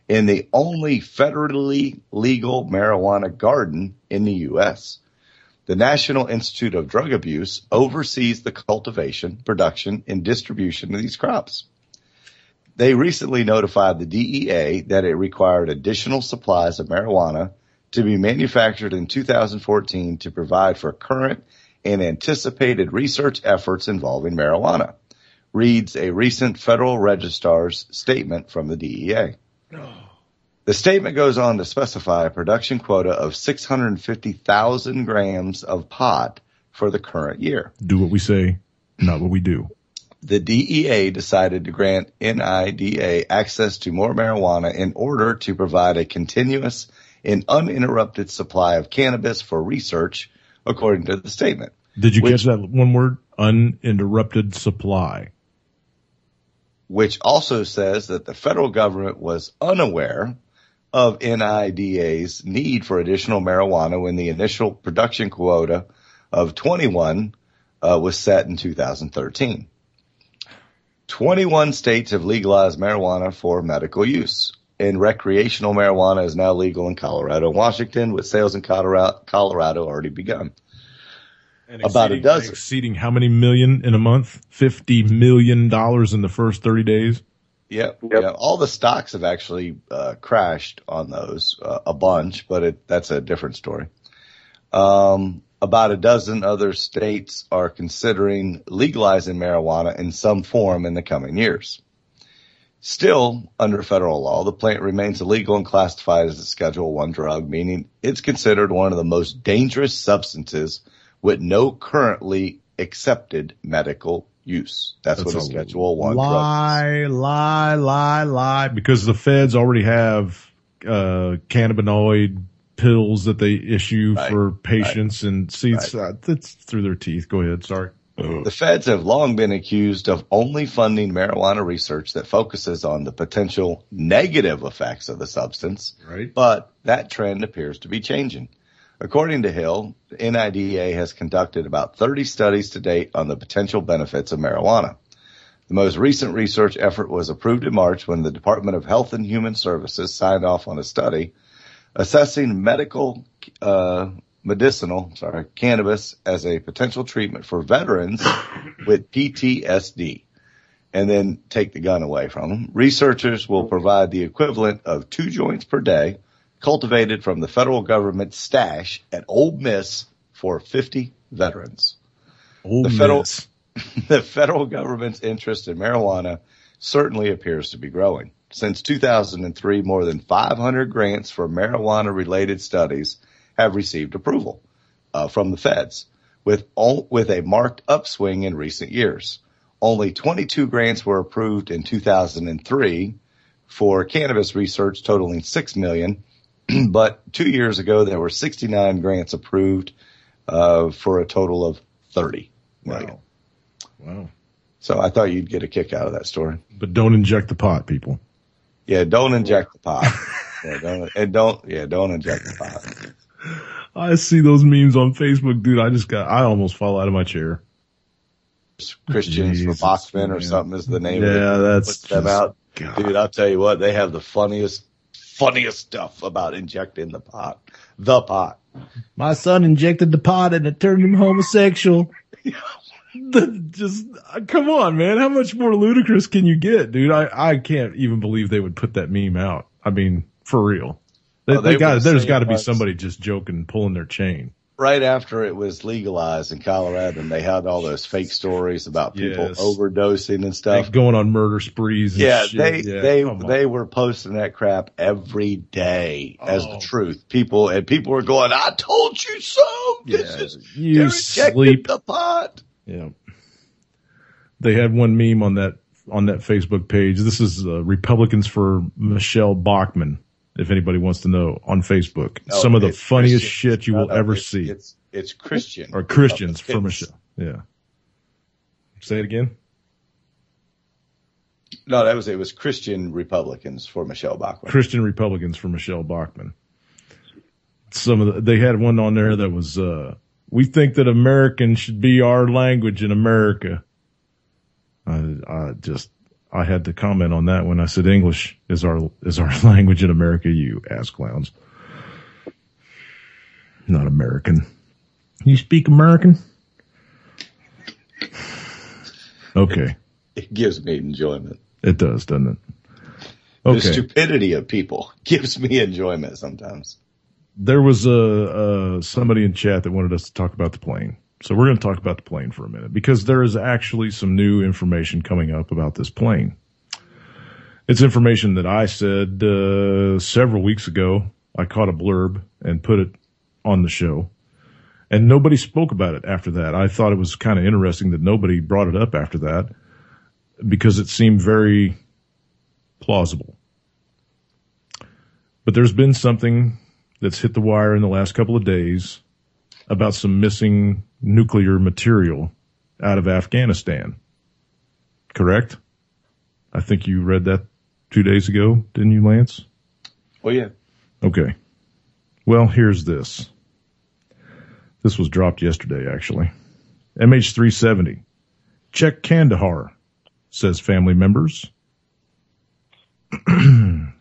in the only federally legal marijuana garden in the U.S. The National Institute of Drug Abuse oversees the cultivation, production, and distribution of these crops. They recently notified the DEA that it required additional supplies of marijuana to be manufactured in 2014 to provide for current and anticipated research efforts involving marijuana, reads a recent Federal Registrar's statement from the DEA. The statement goes on to specify a production quota of 650,000 grams of pot for the current year. Do what we say, not what we do. The DEA decided to grant NIDA access to more marijuana in order to provide a continuous and uninterrupted supply of cannabis for research, according to the statement. Did you catch that one word? Uninterrupted supply. Which also says that the federal government was unaware of NIDA's need for additional marijuana when the initial production quota of 21 was set in 2013. 21 states have legalized marijuana for medical use, and recreational marijuana is now legal in Colorado and Washington, with sales in Colorado already begun. And about a dozen. Exceeding how many million in a month? $50 million in the first 30 days? Yep. All the stocks have actually crashed on those a bunch, but that's a different story. About a dozen other states are considering legalizing marijuana in some form in the coming years. Still, under federal law, the plant remains illegal and classified as a Schedule I drug, meaning it's considered one of the most dangerous substances with no currently accepted medical use. That's what a Schedule I drug is. Lie. Because the feds already have cannabinoid pills that they issue for patients and seeds. That's through their teeth. Go ahead. Sorry. The feds have long been accused of only funding marijuana research that focuses on the potential negative effects of the substance. Right. But that trend appears to be changing. According to Hill, the NIDA has conducted about 30 studies to date on the potential benefits of marijuana. The most recent research effort was approved in March when the Department of Health and Human Services signed off on a study assessing medicinal cannabis as a potential treatment for veterans with PTSD, and then take the gun away from them. Researchers will provide the equivalent of 2 joints per day cultivated from the federal government stash at Ole Miss for 50 veterans. The federal government's interest in marijuana certainly appears to be growing. Since 2003, more than 500 grants for marijuana-related studies have received approval from the feds, with a marked upswing in recent years. Only 22 grants were approved in 2003 for cannabis research totaling $6 million, but 2 years ago there were 69 grants approved for a total of $30 million. Wow. So I thought you'd get a kick out of that story. But don't inject the pot, people. Yeah, don't inject the pot. Don't inject the pot. I see those memes on Facebook, dude. I almost fall out of my chair. Christians for Bachman or something is the name of it. Yeah, that's them out. God. Dude, I'll tell you what, they have the funniest stuff about injecting the pot. The pot. My son injected the pot and it turned him homosexual. Just come on, man. How much more ludicrous can you get, dude? I can't even believe they would put that meme out. I mean, for real. There's got to be somebody just joking, pulling their chain. Right after it was legalized in Colorado, and they had all those fake stories about people overdosing and stuff, like going on murder sprees. And shit. They were posting that crap every day as the truth. People were going, "I told you so." You sleep the pot. Yeah. They had one meme on that Facebook page. This is Republicans for Michelle Bachmann, if anybody wants to know, on Facebook. No, some of the funniest Christians. shit you will ever see. It's Christian. Or Christians for Michelle. Yeah. Say it again. No, it was Christian Republicans for Michelle Bachmann. Christian Republicans for Michelle Bachmann. They had one on there that was, we think that American should be our language in America. I had to comment on that when I said English is our language in America, you ass clowns. Not American. You speak American? Okay. It gives me enjoyment. It does, doesn't it? Okay. The stupidity of people gives me enjoyment sometimes. There was somebody in chat that wanted us to talk about the plane. So we're going to talk about the plane for a minute because there is actually some new information coming up about this plane. It's information that I said several weeks ago. I caught a blurb and put it on the show, and nobody spoke about it after that. I thought it was kind of interesting that nobody brought it up after that because it seemed very plausible. But there's been something that's hit the wire in the last couple of days about some missing nuclear material out of Afghanistan. Correct? I think you read that 2 days ago, didn't you, Lance? Oh, yeah. Okay. Well, here's this. This was dropped yesterday, actually. MH370. Check Kandahar, says family members.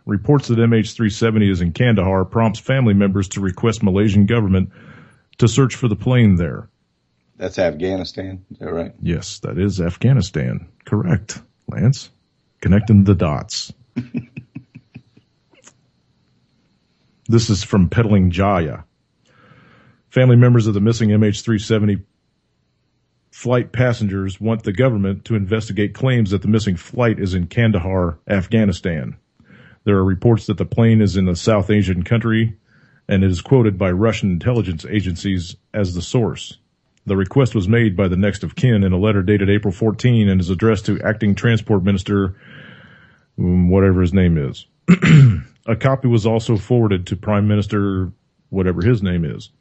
Reports that MH370 is in Kandahar prompts family members to request Malaysian government to search for the plane there. That's Afghanistan, is that right? Yes, that is Afghanistan. Correct, Lance. Connecting the dots. This is from Peddling Jaya. Family members of the missing MH370 flight passengers want the government to investigate claims that the missing flight is in Kandahar, Afghanistan. There are reports that the plane is in a South Asian country, and it is quoted by Russian intelligence agencies as the source. The request was made by the next of kin in a letter dated April 14 and is addressed to Acting Transport Minister, whatever his name is. A copy was also forwarded to Prime Minister, whatever his name is.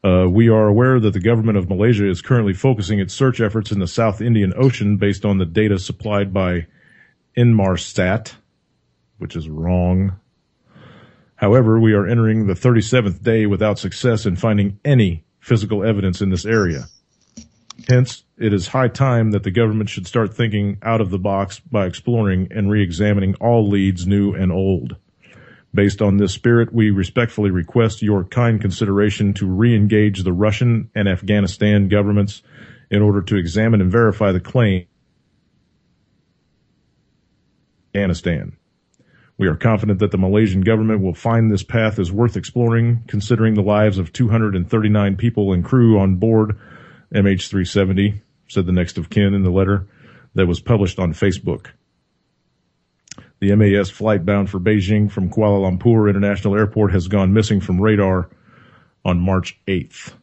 We are aware that the government of Malaysia is currently focusing its search efforts in the South Indian Ocean based on the data supplied by Inmarsat, which is wrong. However, we are entering the 37th day without success in finding any physical evidence in this area. Hence, it is high time that the government should start thinking out of the box by exploring and re-examining all leads, new and old. Based on this spirit, we respectfully request your kind consideration to re-engage the Russian and Afghanistan governments in order to examine and verify the claim. Afghanistan. We are confident that the Malaysian government will find this path is worth exploring, considering the lives of 239 people and crew on board MH370, said the next of kin in the letter that was published on Facebook. The MAS flight bound for Beijing from Kuala Lumpur International Airport has gone missing from radar on March 8th.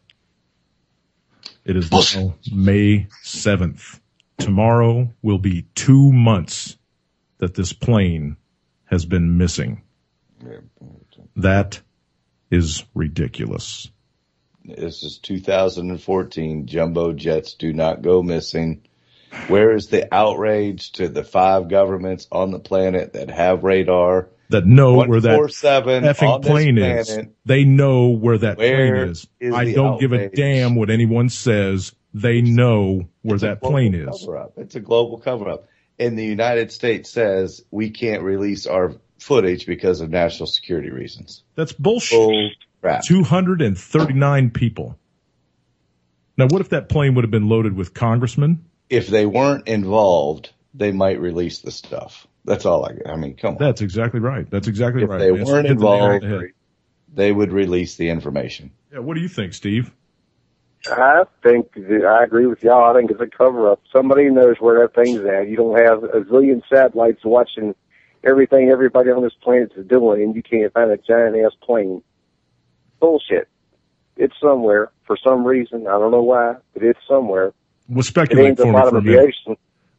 It is now May 7th. Tomorrow will be 2 months that this plane has been missing. That is ridiculous. This is 2014. Jumbo jets do not go missing. Where is the outrage to the 5 governments on the planet that have radar? That know where that effing plane is. They know where that plane is. I don't give a damn what anyone says. They know where that plane is. It's a global cover-up. And the United States says we can't release our footage because of national security reasons. That's bullshit. Crap. 239 people. Now, what if that plane would have been loaded with congressmen? If they weren't involved, they might release the stuff. That's all I mean, come on. That's exactly right. That's exactly right. If they weren't involved, they would release the information. Yeah, what do you think, Steve? I think I agree with y'all. I think it's a cover-up. Somebody knows where that thing's at. You don't have a zillion satellites watching everything everybody on this planet is doing, and you can't find a giant-ass plane. Bullshit. It's somewhere for some reason. I don't know why, but it's somewhere. Well, speculate for me for a minute.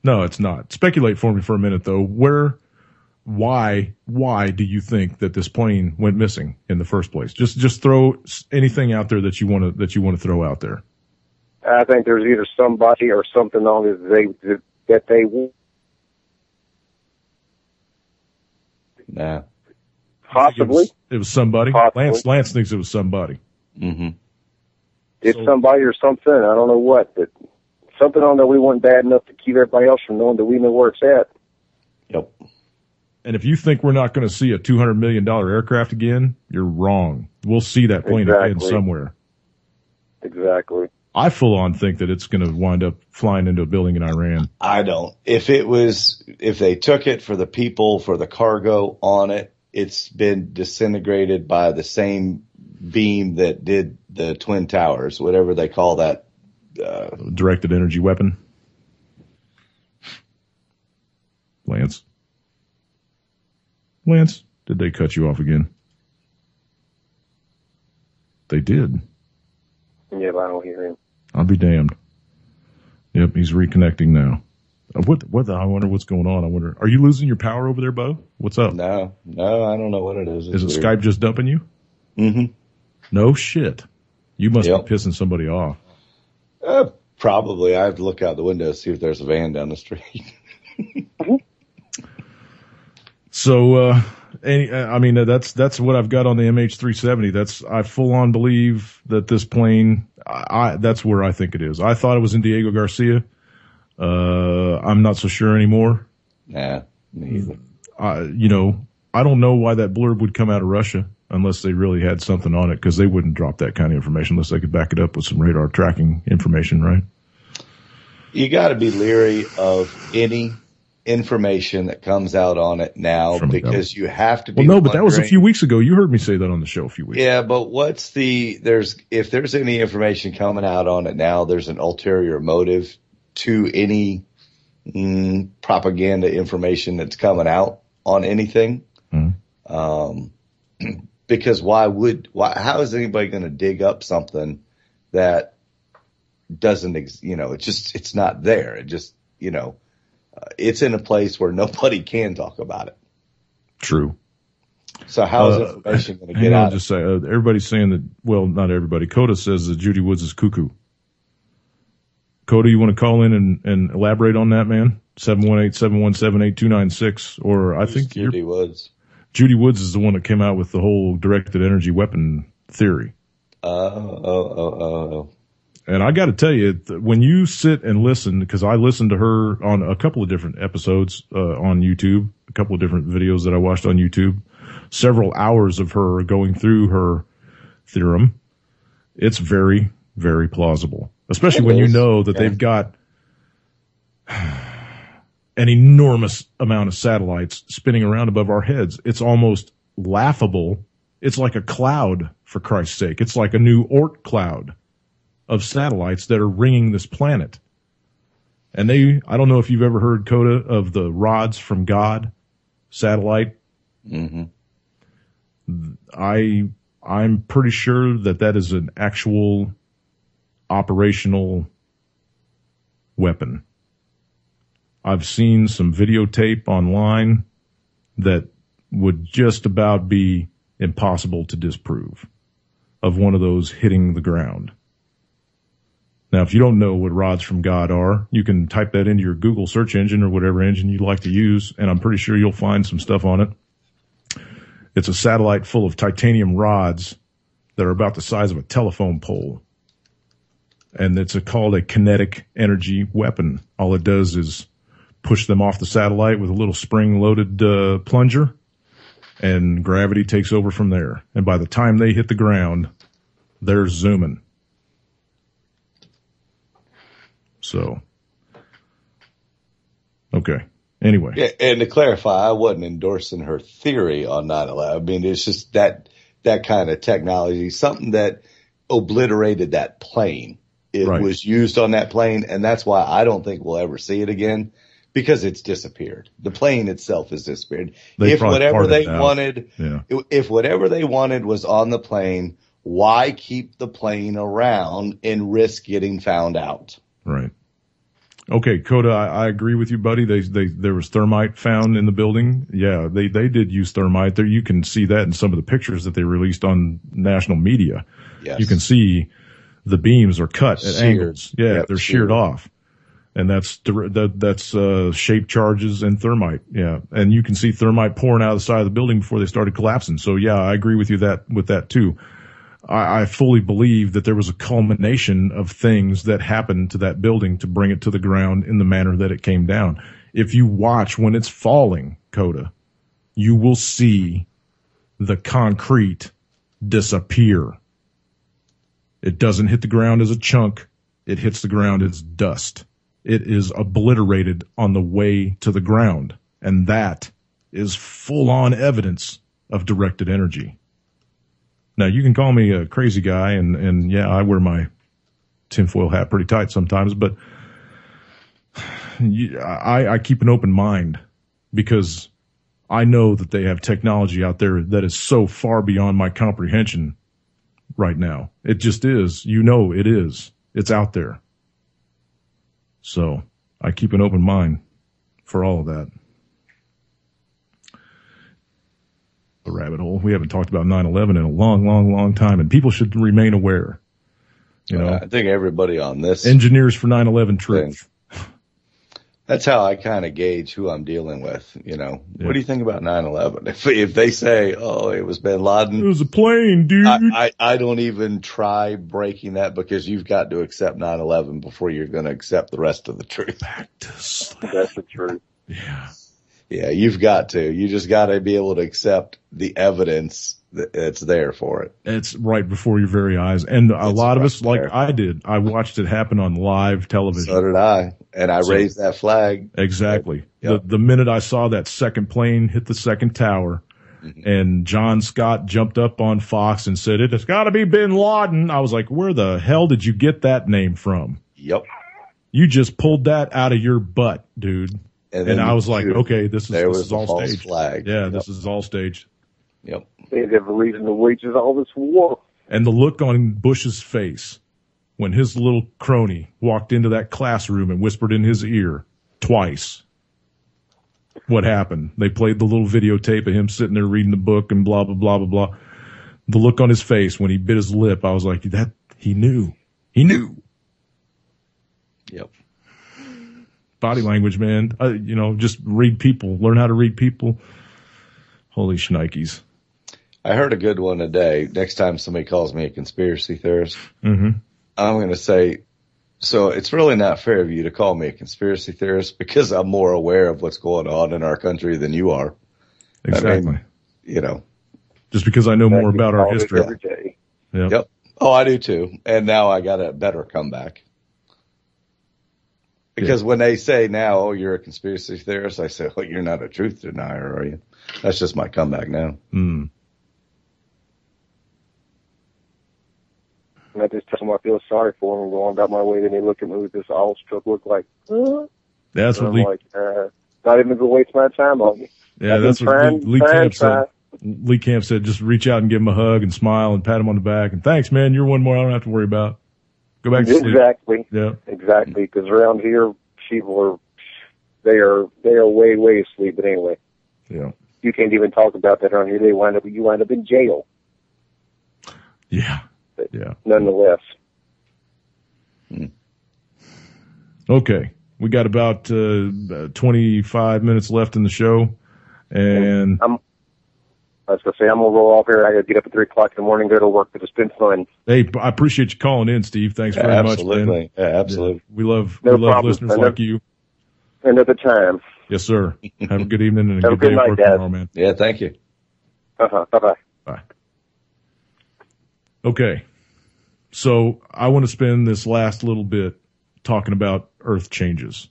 No, it's not. Speculate for me for a minute, though. Why do you think that this plane went missing in the first place? Just throw anything out there that you want to throw out there. I think there's either somebody or something on it that they want. Nah. Possibly. It was somebody. Possibly. Lance thinks it was somebody. Mm-hmm. It's somebody or something. I don't know what, but something on there we weren't bad enough to keep everybody else from knowing that we know where it's at. Yep. And if you think we're not going to see a $200 million aircraft again, you're wrong. We'll see that plane again somewhere. Exactly. I full on think that it's going to wind up flying into a building in Iran. I don't. If they took it for the people, for the cargo on it, it's been disintegrated by the same beam that did the Twin Towers, whatever they call that. Directed energy weapon. Lance, did they cut you off again? They did. Yeah, but I don't hear him. I'll be damned. Yep, he's reconnecting now. What? I wonder what's going on. I wonder, are you losing your power over there, Bo? What's up? No, I don't know what it is. Is it weird. Skype just dumping you? Mm-hmm. No shit. You must be pissing somebody off. Probably. I have to look out the window to see if there's a van down the street. So, that's what I've got on the MH370. I full on believe that this plane, that's where I think it is. I thought it was in Diego Garcia. I'm not so sure anymore. Nah, me either. I don't know why that blurb would come out of Russia unless they really had something on it, because they wouldn't drop that kind of information unless they could back it up with some radar tracking information, right? You got to be leery of any information that comes out on it now, because you have to be. Well, no, but that was a few weeks ago. You heard me say that on the show a few weeks ago. Yeah, but if there's any information coming out on it now, there's an ulterior motive to any propaganda information that's coming out on anything. Mm-hmm. Because how is anybody going to dig up something that doesn't, it's not there. It just, it's in a place where nobody can talk about it. True. So how is information going to get out? I'll just say, everybody's saying that, well, not everybody. Coda says that Judy Woods is cuckoo. Coda, you want to call in and elaborate on that, man? 718-717-8296, or I think Judy Woods. Judy Woods is the one that came out with the whole directed energy weapon theory. Oh. And I got to tell you, when you sit and listen, because I listened to her on a couple of different episodes on YouTube, a couple of different videos that I watched on YouTube, several hours of her going through her theorem, it's very, very plausible. Especially when you know that they've got an enormous amount of satellites spinning around above our heads. It's almost laughable. It's like a cloud, for Christ's sake. It's like a new Oort cloud of satellites that are ringing this planet. And I don't know if you've ever heard, Coda, of the rods from God satellite. Mm-hmm. I'm pretty sure that is an actual operational weapon. I've seen some videotape online that would just about be impossible to disprove of one of those hitting the ground. Now, if you don't know what rods from God are, you can type that into your Google search engine or whatever engine you'd like to use, and I'm pretty sure you'll find some stuff on it. It's a satellite full of titanium rods that are about the size of a telephone pole. And it's called a kinetic energy weapon. All it does is push them off the satellite with a little spring-loaded plunger, and gravity takes over from there. And by the time they hit the ground, they're zooming. So, okay. Anyway. Yeah, and to clarify, I wasn't endorsing her theory on 9/11. I mean, it's just that kind of technology, something that obliterated that plane. It was used on that plane, and that's why I don't think we'll ever see it again, because it's disappeared. The plane itself has disappeared. If whatever they wanted was on the plane, why keep the plane around and risk getting found out? Right. Okay, Coda, I agree with you, buddy. There was thermite found in the building. Yeah, they did use thermite. There, you can see that in some of the pictures that they released on national media. Yes. You can see the beams are cut at angles. Yeah, yep, they're sheared off. And that's shape charges and thermite. Yeah. And you can see thermite pouring out of the side of the building before they started collapsing. So yeah, I agree with you with that too. I fully believe that there was a culmination of things that happened to that building to bring it to the ground in the manner that it came down. If you watch when it's falling, Coda, you will see the concrete disappear. It doesn't hit the ground as a chunk. It hits the ground as dust. It is obliterated on the way to the ground. And that is full on evidence of directed energy. Now, you can call me a crazy guy, and yeah, I wear my tinfoil hat pretty tight sometimes, but I keep an open mind because I know that they have technology out there that is so far beyond my comprehension right now. It just is. You know it is. It's out there. So I keep an open mind for all of that. A rabbit hole. We haven't talked about 9/11 in a long time, and people should remain aware. You know, I think everybody on this engineers for 9/11 truth. That's how I kind of gauge who I'm dealing with. You know, what do you think about 9/11? If they say, "Oh, it was Bin Laden," it was a plane, dude. I don't even try breaking that because you've got to accept 9/11 before you're going to accept the rest of the truth. That's the truth. Yeah. Yeah, you've got to. You just got to be able to accept the evidence that's there for it. It's right before your very eyes. And a lot of us, like I did, I watched it happen on live television. So did I. And I raised that flag. Exactly. Yep. The minute I saw that second plane hit the second tower and John Scott jumped up on Fox and said, "It's got to be Bin Laden," I was like, where the hell did you get that name from? Yep. You just pulled that out of your butt, dude. And I was like, okay, this is all staged. Flag. Yeah, this is all staged. Yep. They have a reason to wage all this war. And the look on Bush's face when his little crony walked into that classroom and whispered in his ear twice what happened. They played the little videotape of him sitting there reading the book and blah, blah, blah, blah, blah. The look on his face when he bit his lip, I was like, he knew. He knew. Yep. Body language, man. Just read people. Learn how to read people. Holy shnikes. I heard a good one today. Next time somebody calls me a conspiracy theorist, I'm going to say, so it's really not fair of you to call me a conspiracy theorist because I'm more aware of what's going on in our country than you are. Exactly. I mean, just because I know more about our history. Every day. Yep. Oh, I do too. And now I got a better comeback. Because when they say now, "Oh, you're a conspiracy theorist," I say, "Oh, you're not a truth denier, are you?" That's just my comeback now. Mm. And I just tell them I feel sorry for them and go on about my way. Then they look at me with this awestruck look like, That's what I'm like, not even going to waste my time on you. Yeah, that's what Lee Camp said. Lee Camp said, just reach out and give him a hug and smile and pat him on the back. And thanks, man. You're one more I don't have to worry about. Go back to sleep. Exactly. Yeah. Exactly. Because around here, people are way asleep. But anyway. Yeah. You can't even talk about that around here. You wind up in jail. Yeah. But yeah. Nonetheless. Okay. We got about 25 minutes left in the show. And I was going to say, I'm going to roll off here. I got to get up at 3 o'clock in the morning, go to work, but it's been fun. Hey, I appreciate you calling in, Steve. Thanks very much, man. Yeah, absolutely. We love listeners like you. Another time. Yes, sir. Have a good evening and a Have good day night, of work Dad. tomorrow, man. Yeah, thank you. Bye-bye. Bye. Okay. So I want to spend this last little bit talking about earth changes.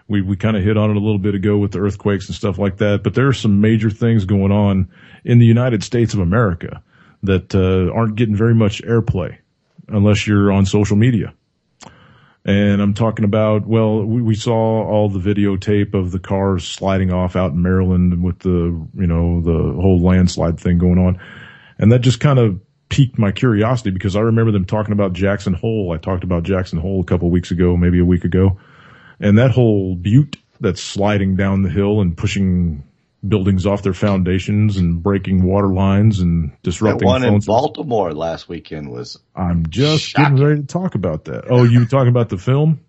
We kind of hit on it a little bit ago with the earthquakes and stuff like that, but there are some major things going on in the United States of America that aren't getting very much airplay unless you're on social media. And I'm talking about, well, we saw all the videotape of the cars sliding off out in Maryland with the whole landslide thing going on. And that just kind of piqued my curiosity because I remember them talking about Jackson Hole. I talked about Jackson Hole a couple of weeks ago, maybe a week ago. And that whole butte that's sliding down the hill and pushing buildings off their foundations and breaking water lines and disrupting that one phone in Baltimore last weekend was I'm just shocking. getting ready to talk about that. Oh, you were talking about the film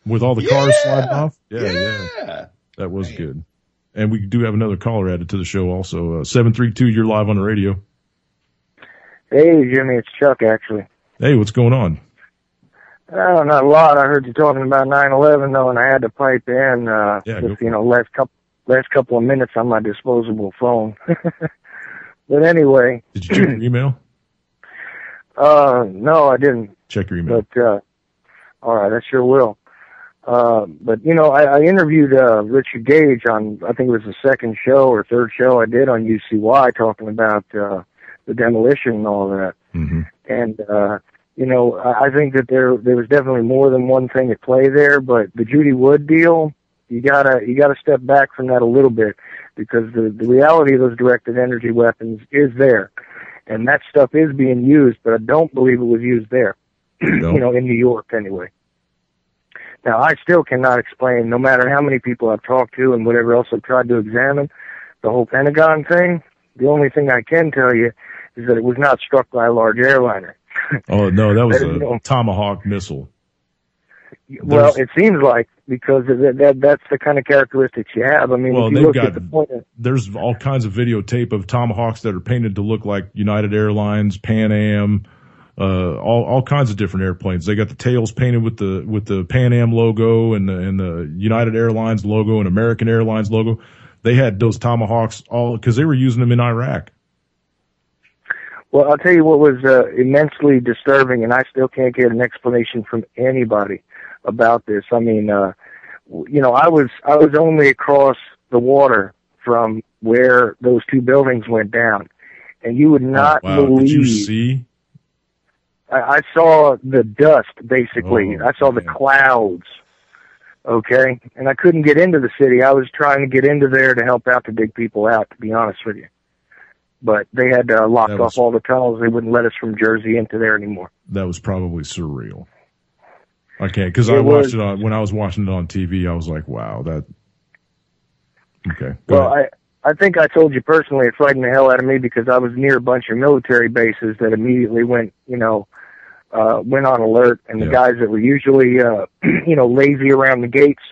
with all the cars sliding off? Yeah. That was good. And we do have another caller added to the show also. 732, you're live on the radio. Hey, Jimmy, it's Chuck, actually. Hey, what's going on? Oh, not a lot. I heard you talking about 9/11, though, and I had to pipe in, last couple of minutes on my disposable phone. But anyway. Did you check your email? No, I didn't. Check your email. But, all right, I sure will. But, I interviewed, Richard Gage on, I think it was the second show or third show I did on UCY talking about, the demolition and all that. Mm-hmm. And, I think that there was definitely more than one thing at play there, but the Judy Wood deal, you gotta step back from that a little bit, because the reality of those directed energy weapons is there. And that stuff is being used, but I don't believe it was used there. No. In New York anyway. Now, I still cannot explain, no matter how many people I've talked to and whatever else I've tried to examine, the whole Pentagon thing. The only thing I can tell you is that it was not struck by a large airliner. Oh, no, that was a Tomahawk missile. Well, it seems like, because that's the kind of characteristics you have. I mean, if you look at the point there's all kinds of videotape of Tomahawks that are painted to look like United Airlines, Pan Am, all kinds of different airplanes. They got the tails painted with the Pan Am logo and the United Airlines logo and American Airlines logo. They had those Tomahawks all because they were using them in Iraq. Well, I'll tell you what was immensely disturbing, and I still can't get an explanation from anybody about this. I mean, I was only across the water from where those two buildings went down, and you would not believe. Did you see? I saw the dust, basically. I saw the clouds. Okay, and I couldn't get into the city. I was trying to get into there to help out to dig people out, to be honest with you. But they had locked off all the tunnels. They wouldn't let us from Jersey into there anymore. That was probably surreal. Okay, because I watched it when I was watching it on TV. I was like, "Wow, that." Okay. Well, I think I told you personally, it frightened the hell out of me because I was near a bunch of military bases that immediately went on alert, and the guys that were usually lazy around the gates,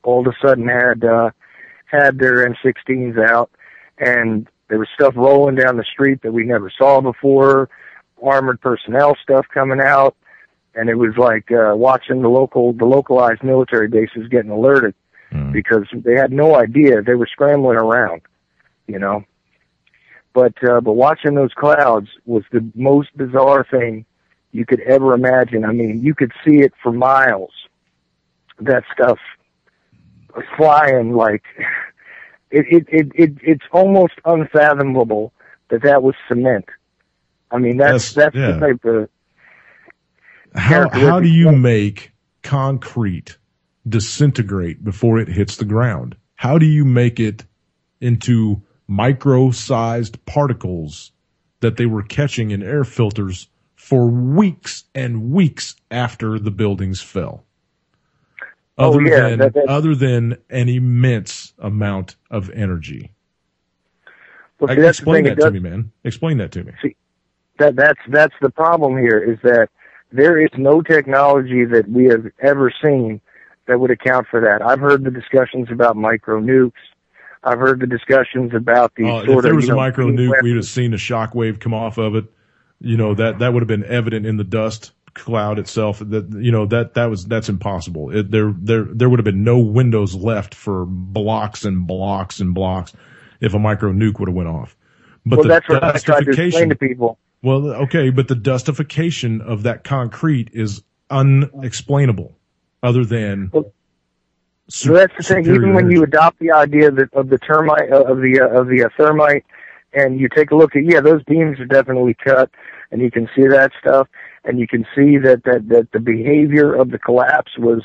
all of a sudden had their M16s out, and there was stuff rolling down the street that we never saw before, armored personnel stuff coming out, and it was like watching the localized military bases getting alerted because they had no idea. They were scrambling around, But watching those clouds was the most bizarre thing you could ever imagine. I mean, you could see it for miles. That stuff flying like. It's almost unfathomable that was cement. I mean, that's the type of. How do you make concrete disintegrate before it hits the ground? How do you make it into micro-sized particles that they were catching in air filters for weeks and weeks after the buildings fell? Other than an immense amount of energy. Well, explain that to me, man. Explain that to me. See, that's the problem here is that there is no technology that we have ever seen that would account for that. I've heard the discussions about micro nukes. I've heard the discussions about the if there was a micro nuke, we'd have seen a shock wave come off of it. That would have been evident in the dust cloud itself. That's impossible. There would have been no windows left for blocks and blocks and blocks if a micro nuke would have went off. But that's what I tried to explain to people. Well, okay, but the dustification of that concrete is unexplainable, other than. So that's the thing. Even when you adopt the idea of the termite of the thermite, and you take a look at those beams are definitely cut, and you can see that stuff, and you can see that the behavior of the collapse was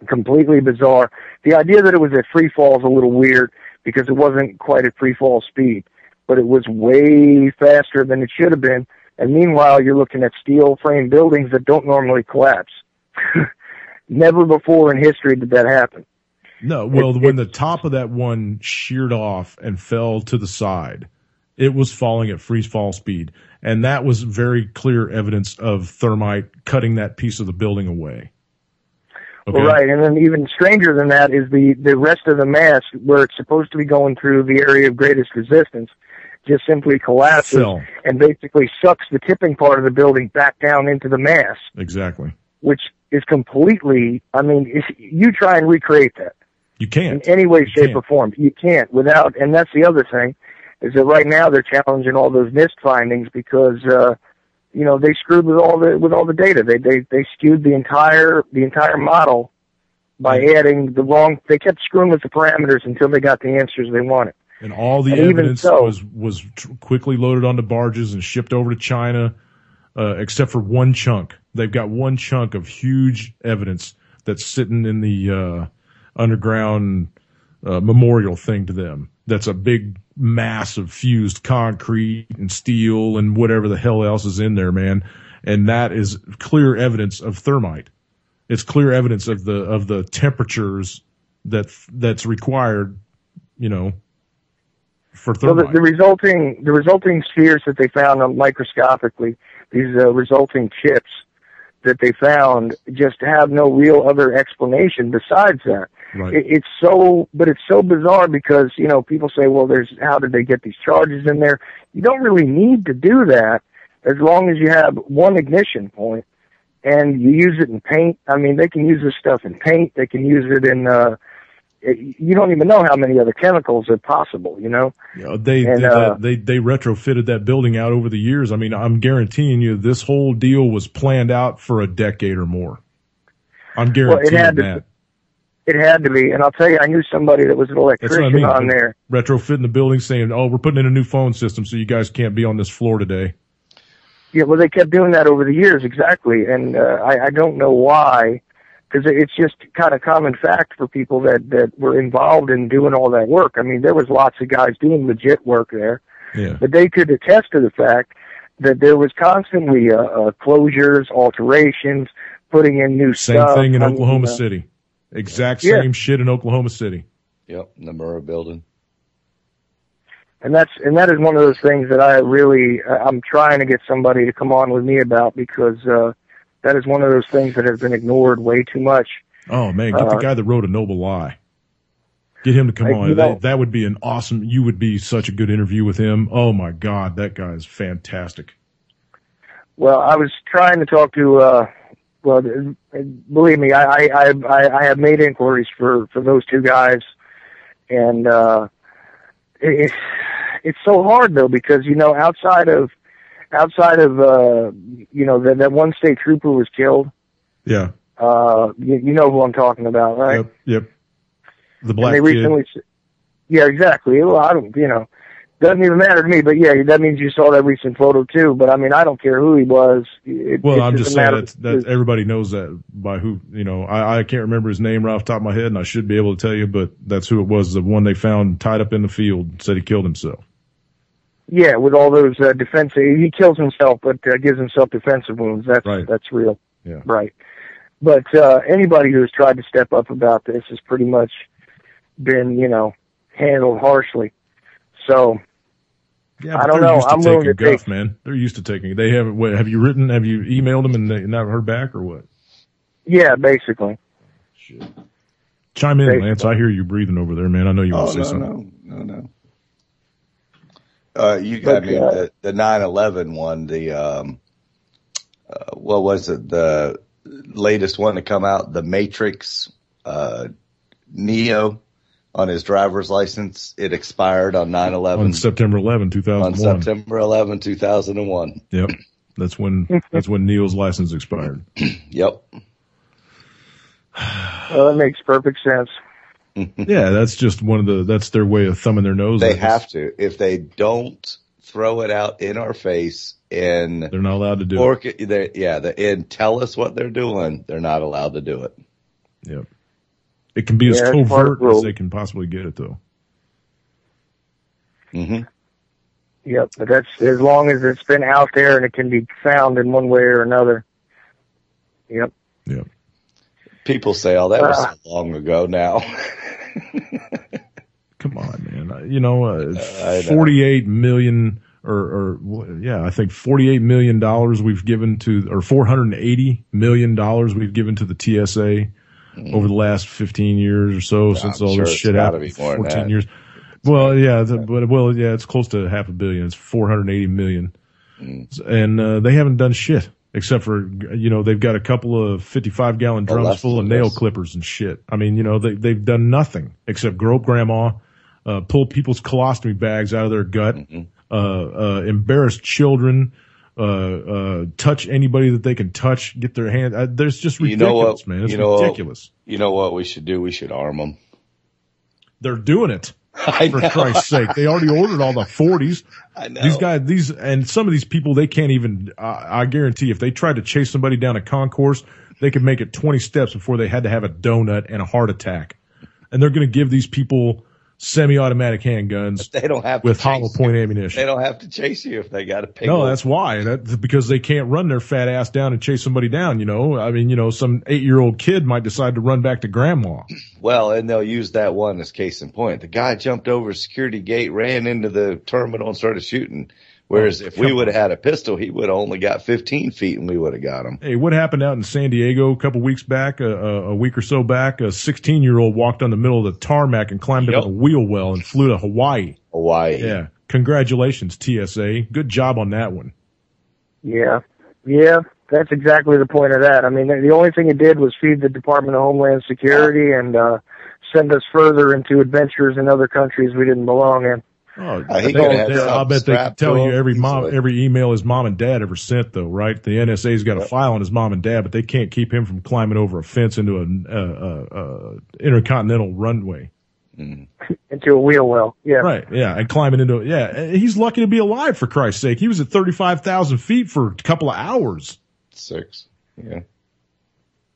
completely bizarre. The idea that it was at free fall is a little weird because it wasn't quite at free fall speed, but it was way faster than it should have been. And meanwhile, you're looking at steel frame buildings that don't normally collapse. Never before in history did that happen. No, well, when the top of that one sheared off and fell to the side, it was falling at free fall speed. And that was very clear evidence of thermite cutting that piece of the building away. Okay. Well, right, and then even stranger than that is the rest of the mass, where it's supposed to be going through the area of greatest resistance, just simply collapses and basically sucks the tipping part of the building back down into the mass. Exactly. Which is completely, I mean, if you try and recreate that. You can't. In any way, shape, or form. You can't without, and that's the other thing, is that right now they're challenging all those NIST findings because, they screwed with all the data. They skewed the entire model by adding they kept screwing with the parameters until they got the answers they wanted. And all the evidence was quickly loaded onto barges and shipped over to China, except for one chunk. They've got one chunk of huge evidence that's sitting in the underground memorial thing to them. That's a big mass of fused concrete and steel and whatever the hell else is in there, man. And that is clear evidence of thermite. It's clear evidence of the temperatures that's required, for thermite. Well, the resulting spheres that they found microscopically, these resulting chips that they found, just have no real other explanation besides that. Right. It's so bizarre because, people say, well, how did they get these charges in there? You don't really need to do that as long as you have one ignition point and you use it in paint. I mean, they can use this stuff in paint. They can use it in, you don't even know how many other chemicals are possible, Yeah, they retrofitted that building out over the years. I mean, I'm guaranteeing you this whole deal was planned out for a decade or more. I'm guaranteeing that. It had to be, and I'll tell you, I knew somebody that was an electrician on there. Retrofitting the building, saying, "Oh, we're putting in a new phone system, so you guys can't be on this floor today." Yeah, well, they kept doing that over the years, exactly, and I don't know why, because it's just kind of common fact for people that were involved in doing all that work. I mean, there was lots of guys doing legit work there, but they could attest to the fact that there was constantly closures, alterations, putting in new stuff. Same thing in Oklahoma City. Exact same shit in Oklahoma City. Yep, the Murrah building. And that is one of those things that I'm trying to get somebody to come on with me about, because that is one of those things that has been ignored way too much. Oh man, get the guy that wrote A Noble Lie. Get him to come on. That would be you would be such a good interview with him. Oh my God, that guy is fantastic. Well, I was trying to talk to, believe me, I have made inquiries for those two guys, and it's so hard though, because outside of that one state trooper was killed. Yeah. You know who I'm talking about, right? Yep. The black kid. Yeah, exactly. Well, I don't, doesn't even matter to me, but yeah, that means you saw that recent photo too. But I mean, I don't care who he was. I'm just saying that everybody knows that by who, I can't remember his name right off the top of my head, and I should be able to tell you, but that's who it was. The one they found tied up in the field, said he killed himself. Yeah, with all those defensive, he kills himself, but gives himself defensive wounds. That's real. Yeah. Right. But anybody who has tried to step up about this has pretty much been, handled harshly. So, yeah, I don't know. I'm willing to take, man. They're used to taking. They have. Have you emailed them and they not heard back, or what? Yeah, basically. Shit. Chime in, Lance. I hear you breathing over there, man. I know you want to say something. No. You got me the 9/11 one. The what was it? The latest one to come out, the Matrix Neo on his driver's license. It expired on 9/11. On September 11, 2001. On September 11, 2001. Yep. That's when Neo's license expired. Yep. Well, that makes perfect sense. Yeah, that's just that's their way of thumbing their nose. They have to. If they don't throw it out in our face and they're not allowed to do it. And tell us what they're doing, they're not allowed to do it. Yep. It can be as covert as they can possibly get it, though. Mm-hmm. Yep, but that's as long as it's been out there and it can be found in one way or another. Yep. Yep. People say, "Oh, that was so long ago." Now, come on, man. You know, 48 million, I think $48 million we've given to, or $480 million we've given to the TSA over the last 15 years or so, since all this shit happened. 14 years. Well, yeah, it's close to $500 million. It's 480 million, and they haven't done shit. Except for, you know, they've got a couple of 55-gallon drums full of nail clippers and shit. I mean, you know, they've done nothing except grope grandma, pull people's colostomy bags out of their gut, embarrass children, touch anybody that they can touch, get their hand. There's just ridiculous, man. It's ridiculous. You know what we should do? We should arm them. They're doing it. For Christ's sake, they already ordered all the 40s. I know. These guys, and some of these people, they can't even, I guarantee if they tried to chase somebody down a concourse, they could make it 20 steps before they had to have a donut and a heart attack. And they're going to give these people semi-automatic handguns they don't have with hollow point ammunition. They don't have to chase you if they got a pig. No, that's why. That's because they can't run their fat ass down and chase somebody down, you know. I mean, you know, some 8-year-old kid might decide to run back to grandma. Well, and they'll use that one as case in point. The guy jumped over a security gate, ran into the terminal and started shooting. Whereas if we would have had a pistol, he would have only got 15 feet and we would have got him. Hey, what happened out in San Diego a couple weeks back, a week or so back? A 16-year-old walked on the middle of the tarmac and climbed up a wheel well and flew to Hawaii. Yeah. Congratulations, TSA. Good job on that one. Yeah. That's exactly the point of that. I mean, the only thing it did was feed the Department of Homeland Security and send us further into adventures in other countries we didn't belong in. Oh, I'll bet they can tell you every email his mom and dad ever sent, though, right? The NSA's got a file on his mom and dad, but they can't keep him from climbing over a fence into an intercontinental runway. Into a wheel well, yeah. Right, yeah, and climbing into it. Yeah, he's lucky to be alive, for Christ's sake. He was at 35,000 feet for a couple of hours. 6, yeah.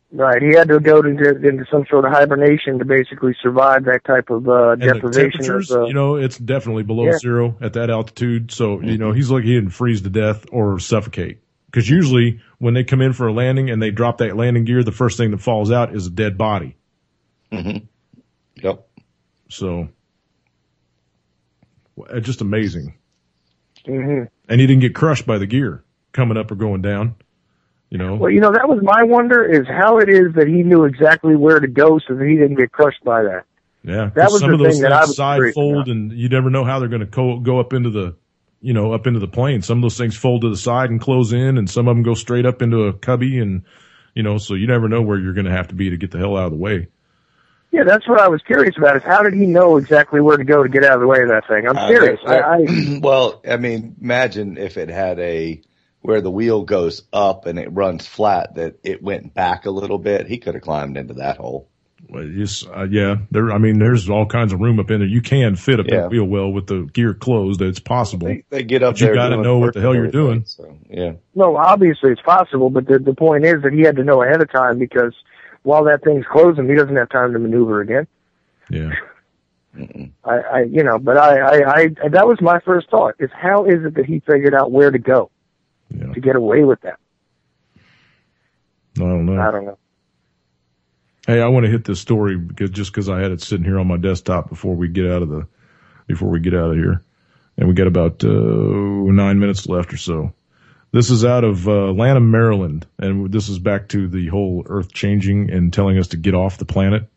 Right, he had to go into some sort of hibernation to basically survive that type of deprivation. Temperatures, you know, it's definitely below zero at that altitude. So, you know, he's lucky he didn't freeze to death or suffocate. Because usually when they come in for a landing and they drop that landing gear, the first thing that falls out is a dead body. Yep. So, just amazing. And he didn't get crushed by the gear coming up or going down. You know. Well, you know, that was my wonder, is how it is that he knew exactly where to go so that he didn't get crushed by that. Yeah, that was some the of those thing that I was side fold, and you never know how they're going to go up into the, you know, up into the plane. Some of those things fold to the side and close in, and some of them go straight up into a cubby, and you know, so you never know where you're going to have to be to get the hell out of the way. Yeah, that's what I was curious about, is how did he know exactly where to go to get out of the way of that thing? I'm serious. Well, I mean, imagine if it had where the wheel goes up and it runs flat, that it went back a little bit. He could have climbed into that hole. Well, there's all kinds of room up in there. You can fit up that wheel well with the gear closed. It's possible. They get up but there. You got to know what the hell you're doing. So, yeah. No, obviously it's possible, but the point is that he had to know ahead of time, because while that thing's closing, he doesn't have time to maneuver again. Yeah. But that was my first thought, is how is it that he figured out where to go to get away with that? I don't know. Hey, I want to hit this story because I had it sitting here on my desktop before we get out of here, and we got about 9 minutes left or so. This is out of Lanham, Maryland, and this is back to the whole Earth changing and telling us to get off the planet.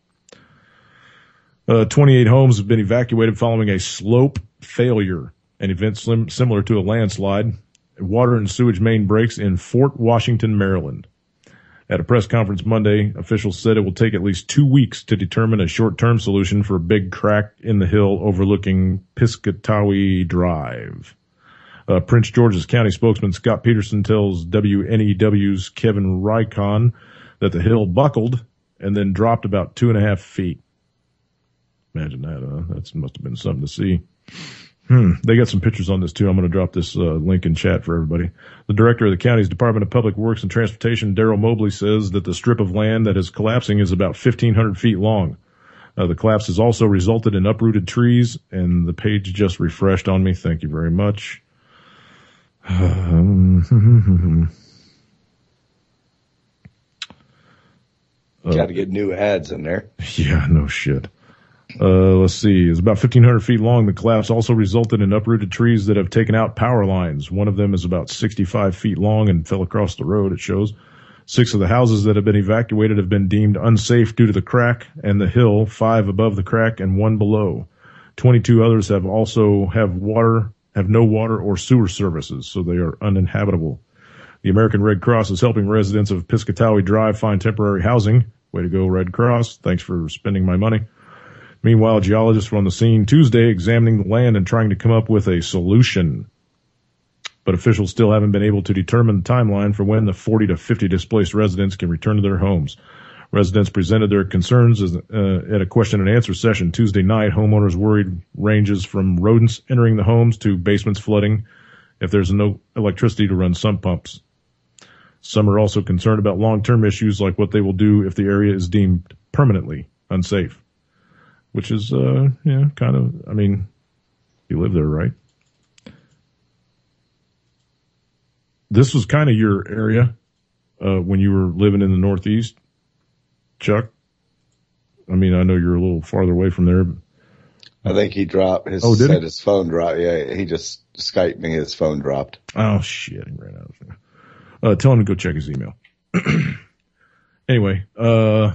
28 homes have been evacuated following a slope failure, an event similar to a landslide. Water and sewage main breaks in Fort Washington, Maryland. At a press conference Monday, officials said it will take at least 2 weeks to determine a short-term solution for a big crack in the hill overlooking Piscataway Drive. Prince George's County spokesman Scott Peterson tells WNEW's Kevin Rycon that the hill buckled and then dropped about 2.5 feet. Imagine that, that must have been something to see. They got some pictures on this too. I'm going to drop this link in chat for everybody. The director of the county's Department of Public Works and Transportation, Darrell Mobley, says that the strip of land that is collapsing is about 1,500 feet long. The collapse has also resulted in uprooted trees, and the page just refreshed on me. Thank you very much. Got to get new ads in there. Yeah, no shit. Let's see. It's about 1,500 feet long. The collapse also resulted in uprooted trees that have taken out power lines. One of them is about 65 feet long and fell across the road, it shows. 6 of the houses that have been evacuated have been deemed unsafe due to the crack and the hill, 5 above the crack and 1 below. 22 others have no water or sewer services, so they are uninhabitable. The American Red Cross is helping residents of Piscataway Drive find temporary housing. Way to go, Red Cross. Thanks for spending my money. Meanwhile, geologists were on the scene Tuesday examining the land and trying to come up with a solution. But officials still haven't been able to determine the timeline for when the 40 to 50 displaced residents can return to their homes. Residents presented their concerns at a question and answer session Tuesday night. Homeowners worried ranges from rodents entering the homes to basements flooding if there's no electricity to run sump pumps. Some are also concerned about long-term issues like what they will do if the area is deemed permanently unsafe. Which is, kind of, I mean, you live there, right? This was kind of your area when you were living in the Northeast, Chuck. I mean, I know you're a little farther away from there. I think he dropped his. Oh, did he? His phone dropped. Yeah, he just Skyped me. His phone dropped. Oh shit! He ran out of there. Tell him to go check his email. Anyway, and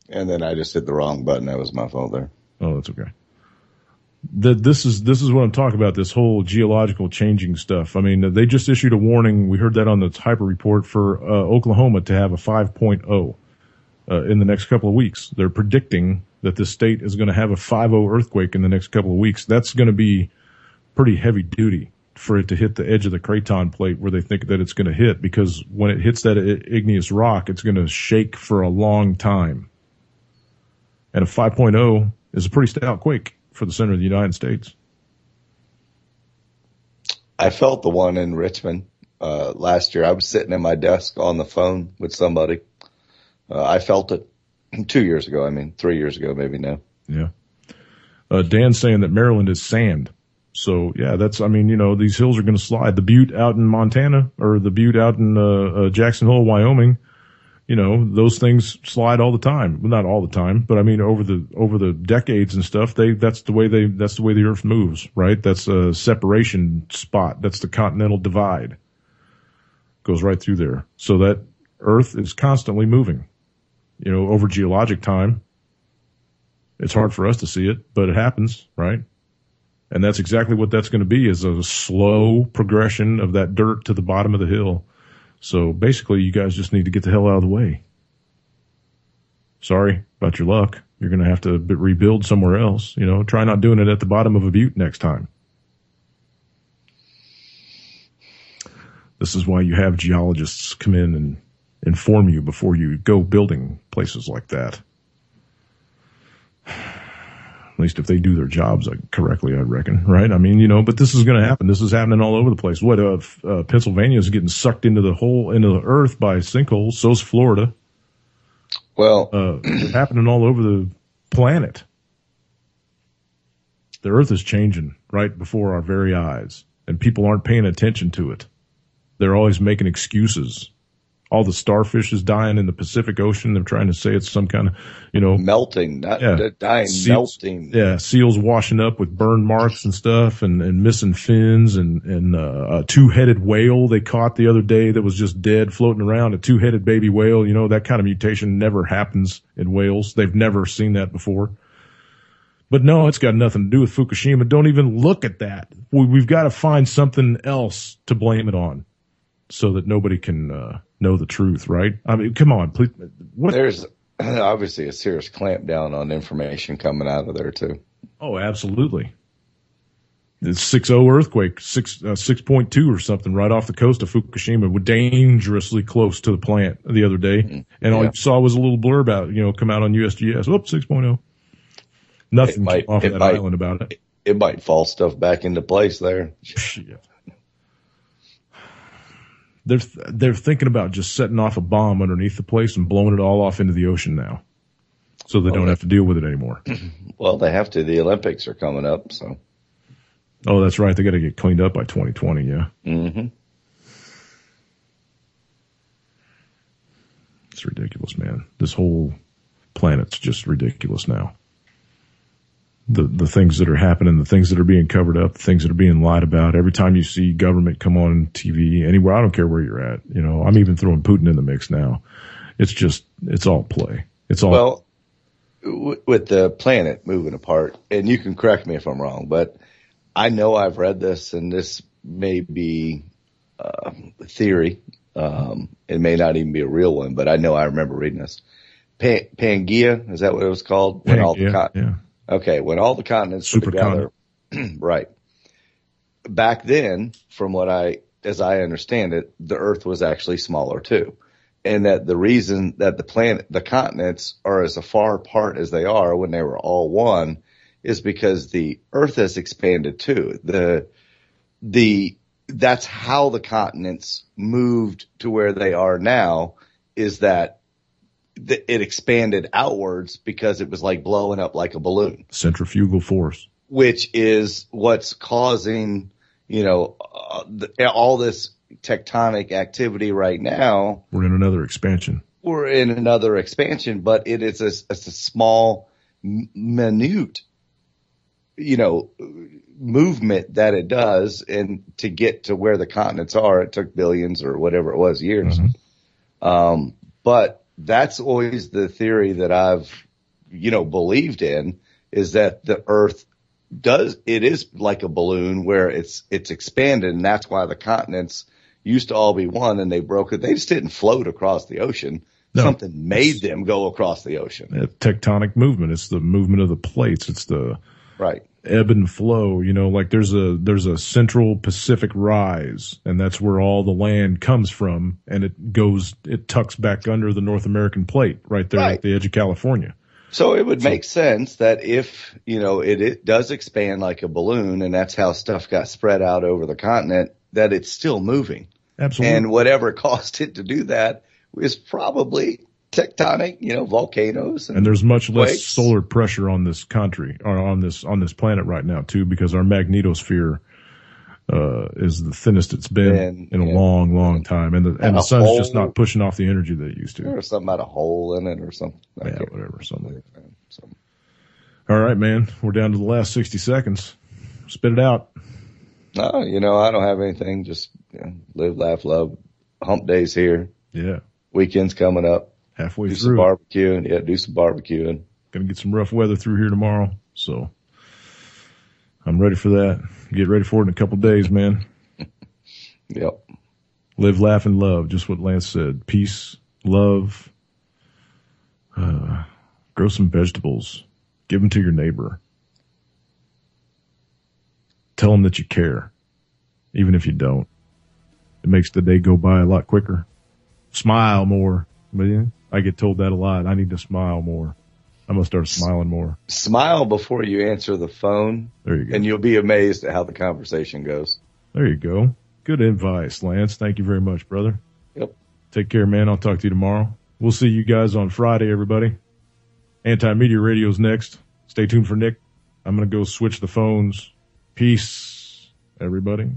then I just hit the wrong button. That was my fault there. Oh, that's okay. This is what I'm talking about. This whole geological changing stuff. I mean, they just issued a warning. We heard that on the Hyper Report for Oklahoma to have a 5.0 in the next couple of weeks. They're predicting that the state is going to have a 5.0 earthquake in the next couple of weeks. That's going to be pretty heavy duty for it to hit the edge of the Craton plate where they think that it's going to hit, because when it hits that igneous rock, it's going to shake for a long time. And a 5.0 is a pretty stout quake for the center of the United States. I felt the one in Richmond last year. I was sitting at my desk on the phone with somebody. I felt it 2 years ago. 3 years ago, maybe now. Yeah. Dan's saying that Maryland is sand. So, yeah, these hills are going to slide. The Butte out in Montana, or the Butte out in Jackson Hole, Wyoming, those things slide all the time. Well, not all the time, but over the decades and stuff, that's the way the earth moves, right? That's a separation spot. That's the continental divide. Goes right through there. So that earth is constantly moving, over geologic time. It's hard for us to see it, but it happens, right? And that's exactly what that's going to be, is a slow progression of that dirt to the bottom of the hill. So basically, you guys just need to get the hell out of the way. Sorry about your luck. You're going to have to rebuild somewhere else. Try not doing it at the bottom of a butte next time. This is why you have geologists come in and inform you before you go building places like that. At least if they do their jobs correctly, I reckon, right? But this is going to happen. This is happening all over the place. Pennsylvania is getting sucked into the earth by sinkholes. So's Florida. Well, it's happening all over the planet. The earth is changing right before our very eyes, and people aren't paying attention to it. They're always making excuses. All the starfish is dying in the Pacific Ocean. They're trying to say it's some kind of, melting, not dying, seals, melting. Yeah, seals washing up with burn marks and stuff, and missing fins, and a two-headed whale they caught the other day that was just dead floating around. A two-headed baby whale. That kind of mutation never happens in whales. They've never seen that before. But no, it's got nothing to do with Fukushima. Don't even look at that. We've got to find something else to blame it on, so that nobody can know the truth, right? Come on, please. There's obviously a serious clampdown on information coming out of there too. Oh, absolutely. The 6.0 earthquake, 6.2 or something, right off the coast of Fukushima, dangerously close to the plant the other day, and all you saw was a little blurb out, come out on USGS. 6.0. Nothing came off that island about it. It might fall stuff back into place there. Yeah. They're thinking about just setting off a bomb underneath the place and blowing it all off into the ocean now, so they don't have to deal with it anymore. Well, they have to. The Olympics are coming up, so. Oh, that's right. They got to get cleaned up by 2020. Yeah. Mm-hmm. That's it's ridiculous, man. This whole planet's just ridiculous now. The things that are happening, the things that are being covered up, the things that are being lied about. Every time you see government come on TV, anywhere, I don't care where you're at. You know, I'm even throwing Putin in the mix now. It's all play. It's all. Well, with the planet moving apart, and you can correct me if I'm wrong, but I know I've read this, and this may be theory. It may not even be a real one, but I know I remember reading this. Pangea, is that what it was called? Yeah. Okay, when all the continents were together, right. Back then, from as I understand it, the Earth was actually smaller too. And that the reason that the continents are as far apart as they are when they were all one is because the Earth has expanded too. That's how the continents moved to where they are now, is that it expanded outwards because it was like blowing up like a balloon. Centrifugal force. Which is what's causing, all this tectonic activity right now. We're in another expansion. But it is a small, minute, movement that it does. And to get to where the continents are, it took billions or whatever it was years. Mm-hmm. But that's always the theory that I've, believed in, is that the Earth it is like a balloon where it's expanded, and that's why the continents used to all be one and they broke it. They just didn't float across the ocean. No, something made them go across the ocean. Tectonic movement. It's the movement of the plates. It's the right ebb and flow. Like there's a central Pacific rise, and that's where all the land comes from, and it tucks back under the North American plate right there at the edge of California. So it would make sense that if, it does expand like a balloon, and that's how stuff got spread out over the continent, that it's still moving. Absolutely. And whatever caused it to do that is probably tectonic, volcanoes. And there's much less solar pressure on this country, or on this planet right now too, because our magnetosphere is the thinnest it's been in a long, long time, and the sun's just not pushing off the energy that it used to. There was something about a hole in it or something. Something. All right, man, we're down to the last 60 seconds. Spit it out. No, I don't have anything. Just live, laugh, love. Hump days here. Yeah. Weekend's coming up. Halfway do through. Some barbecuing. Yeah, do some barbecuing. Gonna get some rough weather through here tomorrow, so I'm ready for that. Get ready for it in a couple days, man. Yep. Live, laugh, and love. Just what Lance said. Peace, love. Grow some vegetables. Give them to your neighbor. Tell them that you care, even if you don't. It makes the day go by a lot quicker. Smile more. But yeah, I get told that a lot. I need to smile more. I'm going to start smiling more. Smile before you answer the phone. There you go. And you'll be amazed at how the conversation goes. There you go. Good advice, Lance. Thank you very much, brother. Yep. Take care, man. I'll talk to you tomorrow. We'll see you guys on Friday, everybody. Anti-Media Radio's next. Stay tuned for Nick. I'm going to go switch the phones. Peace, everybody.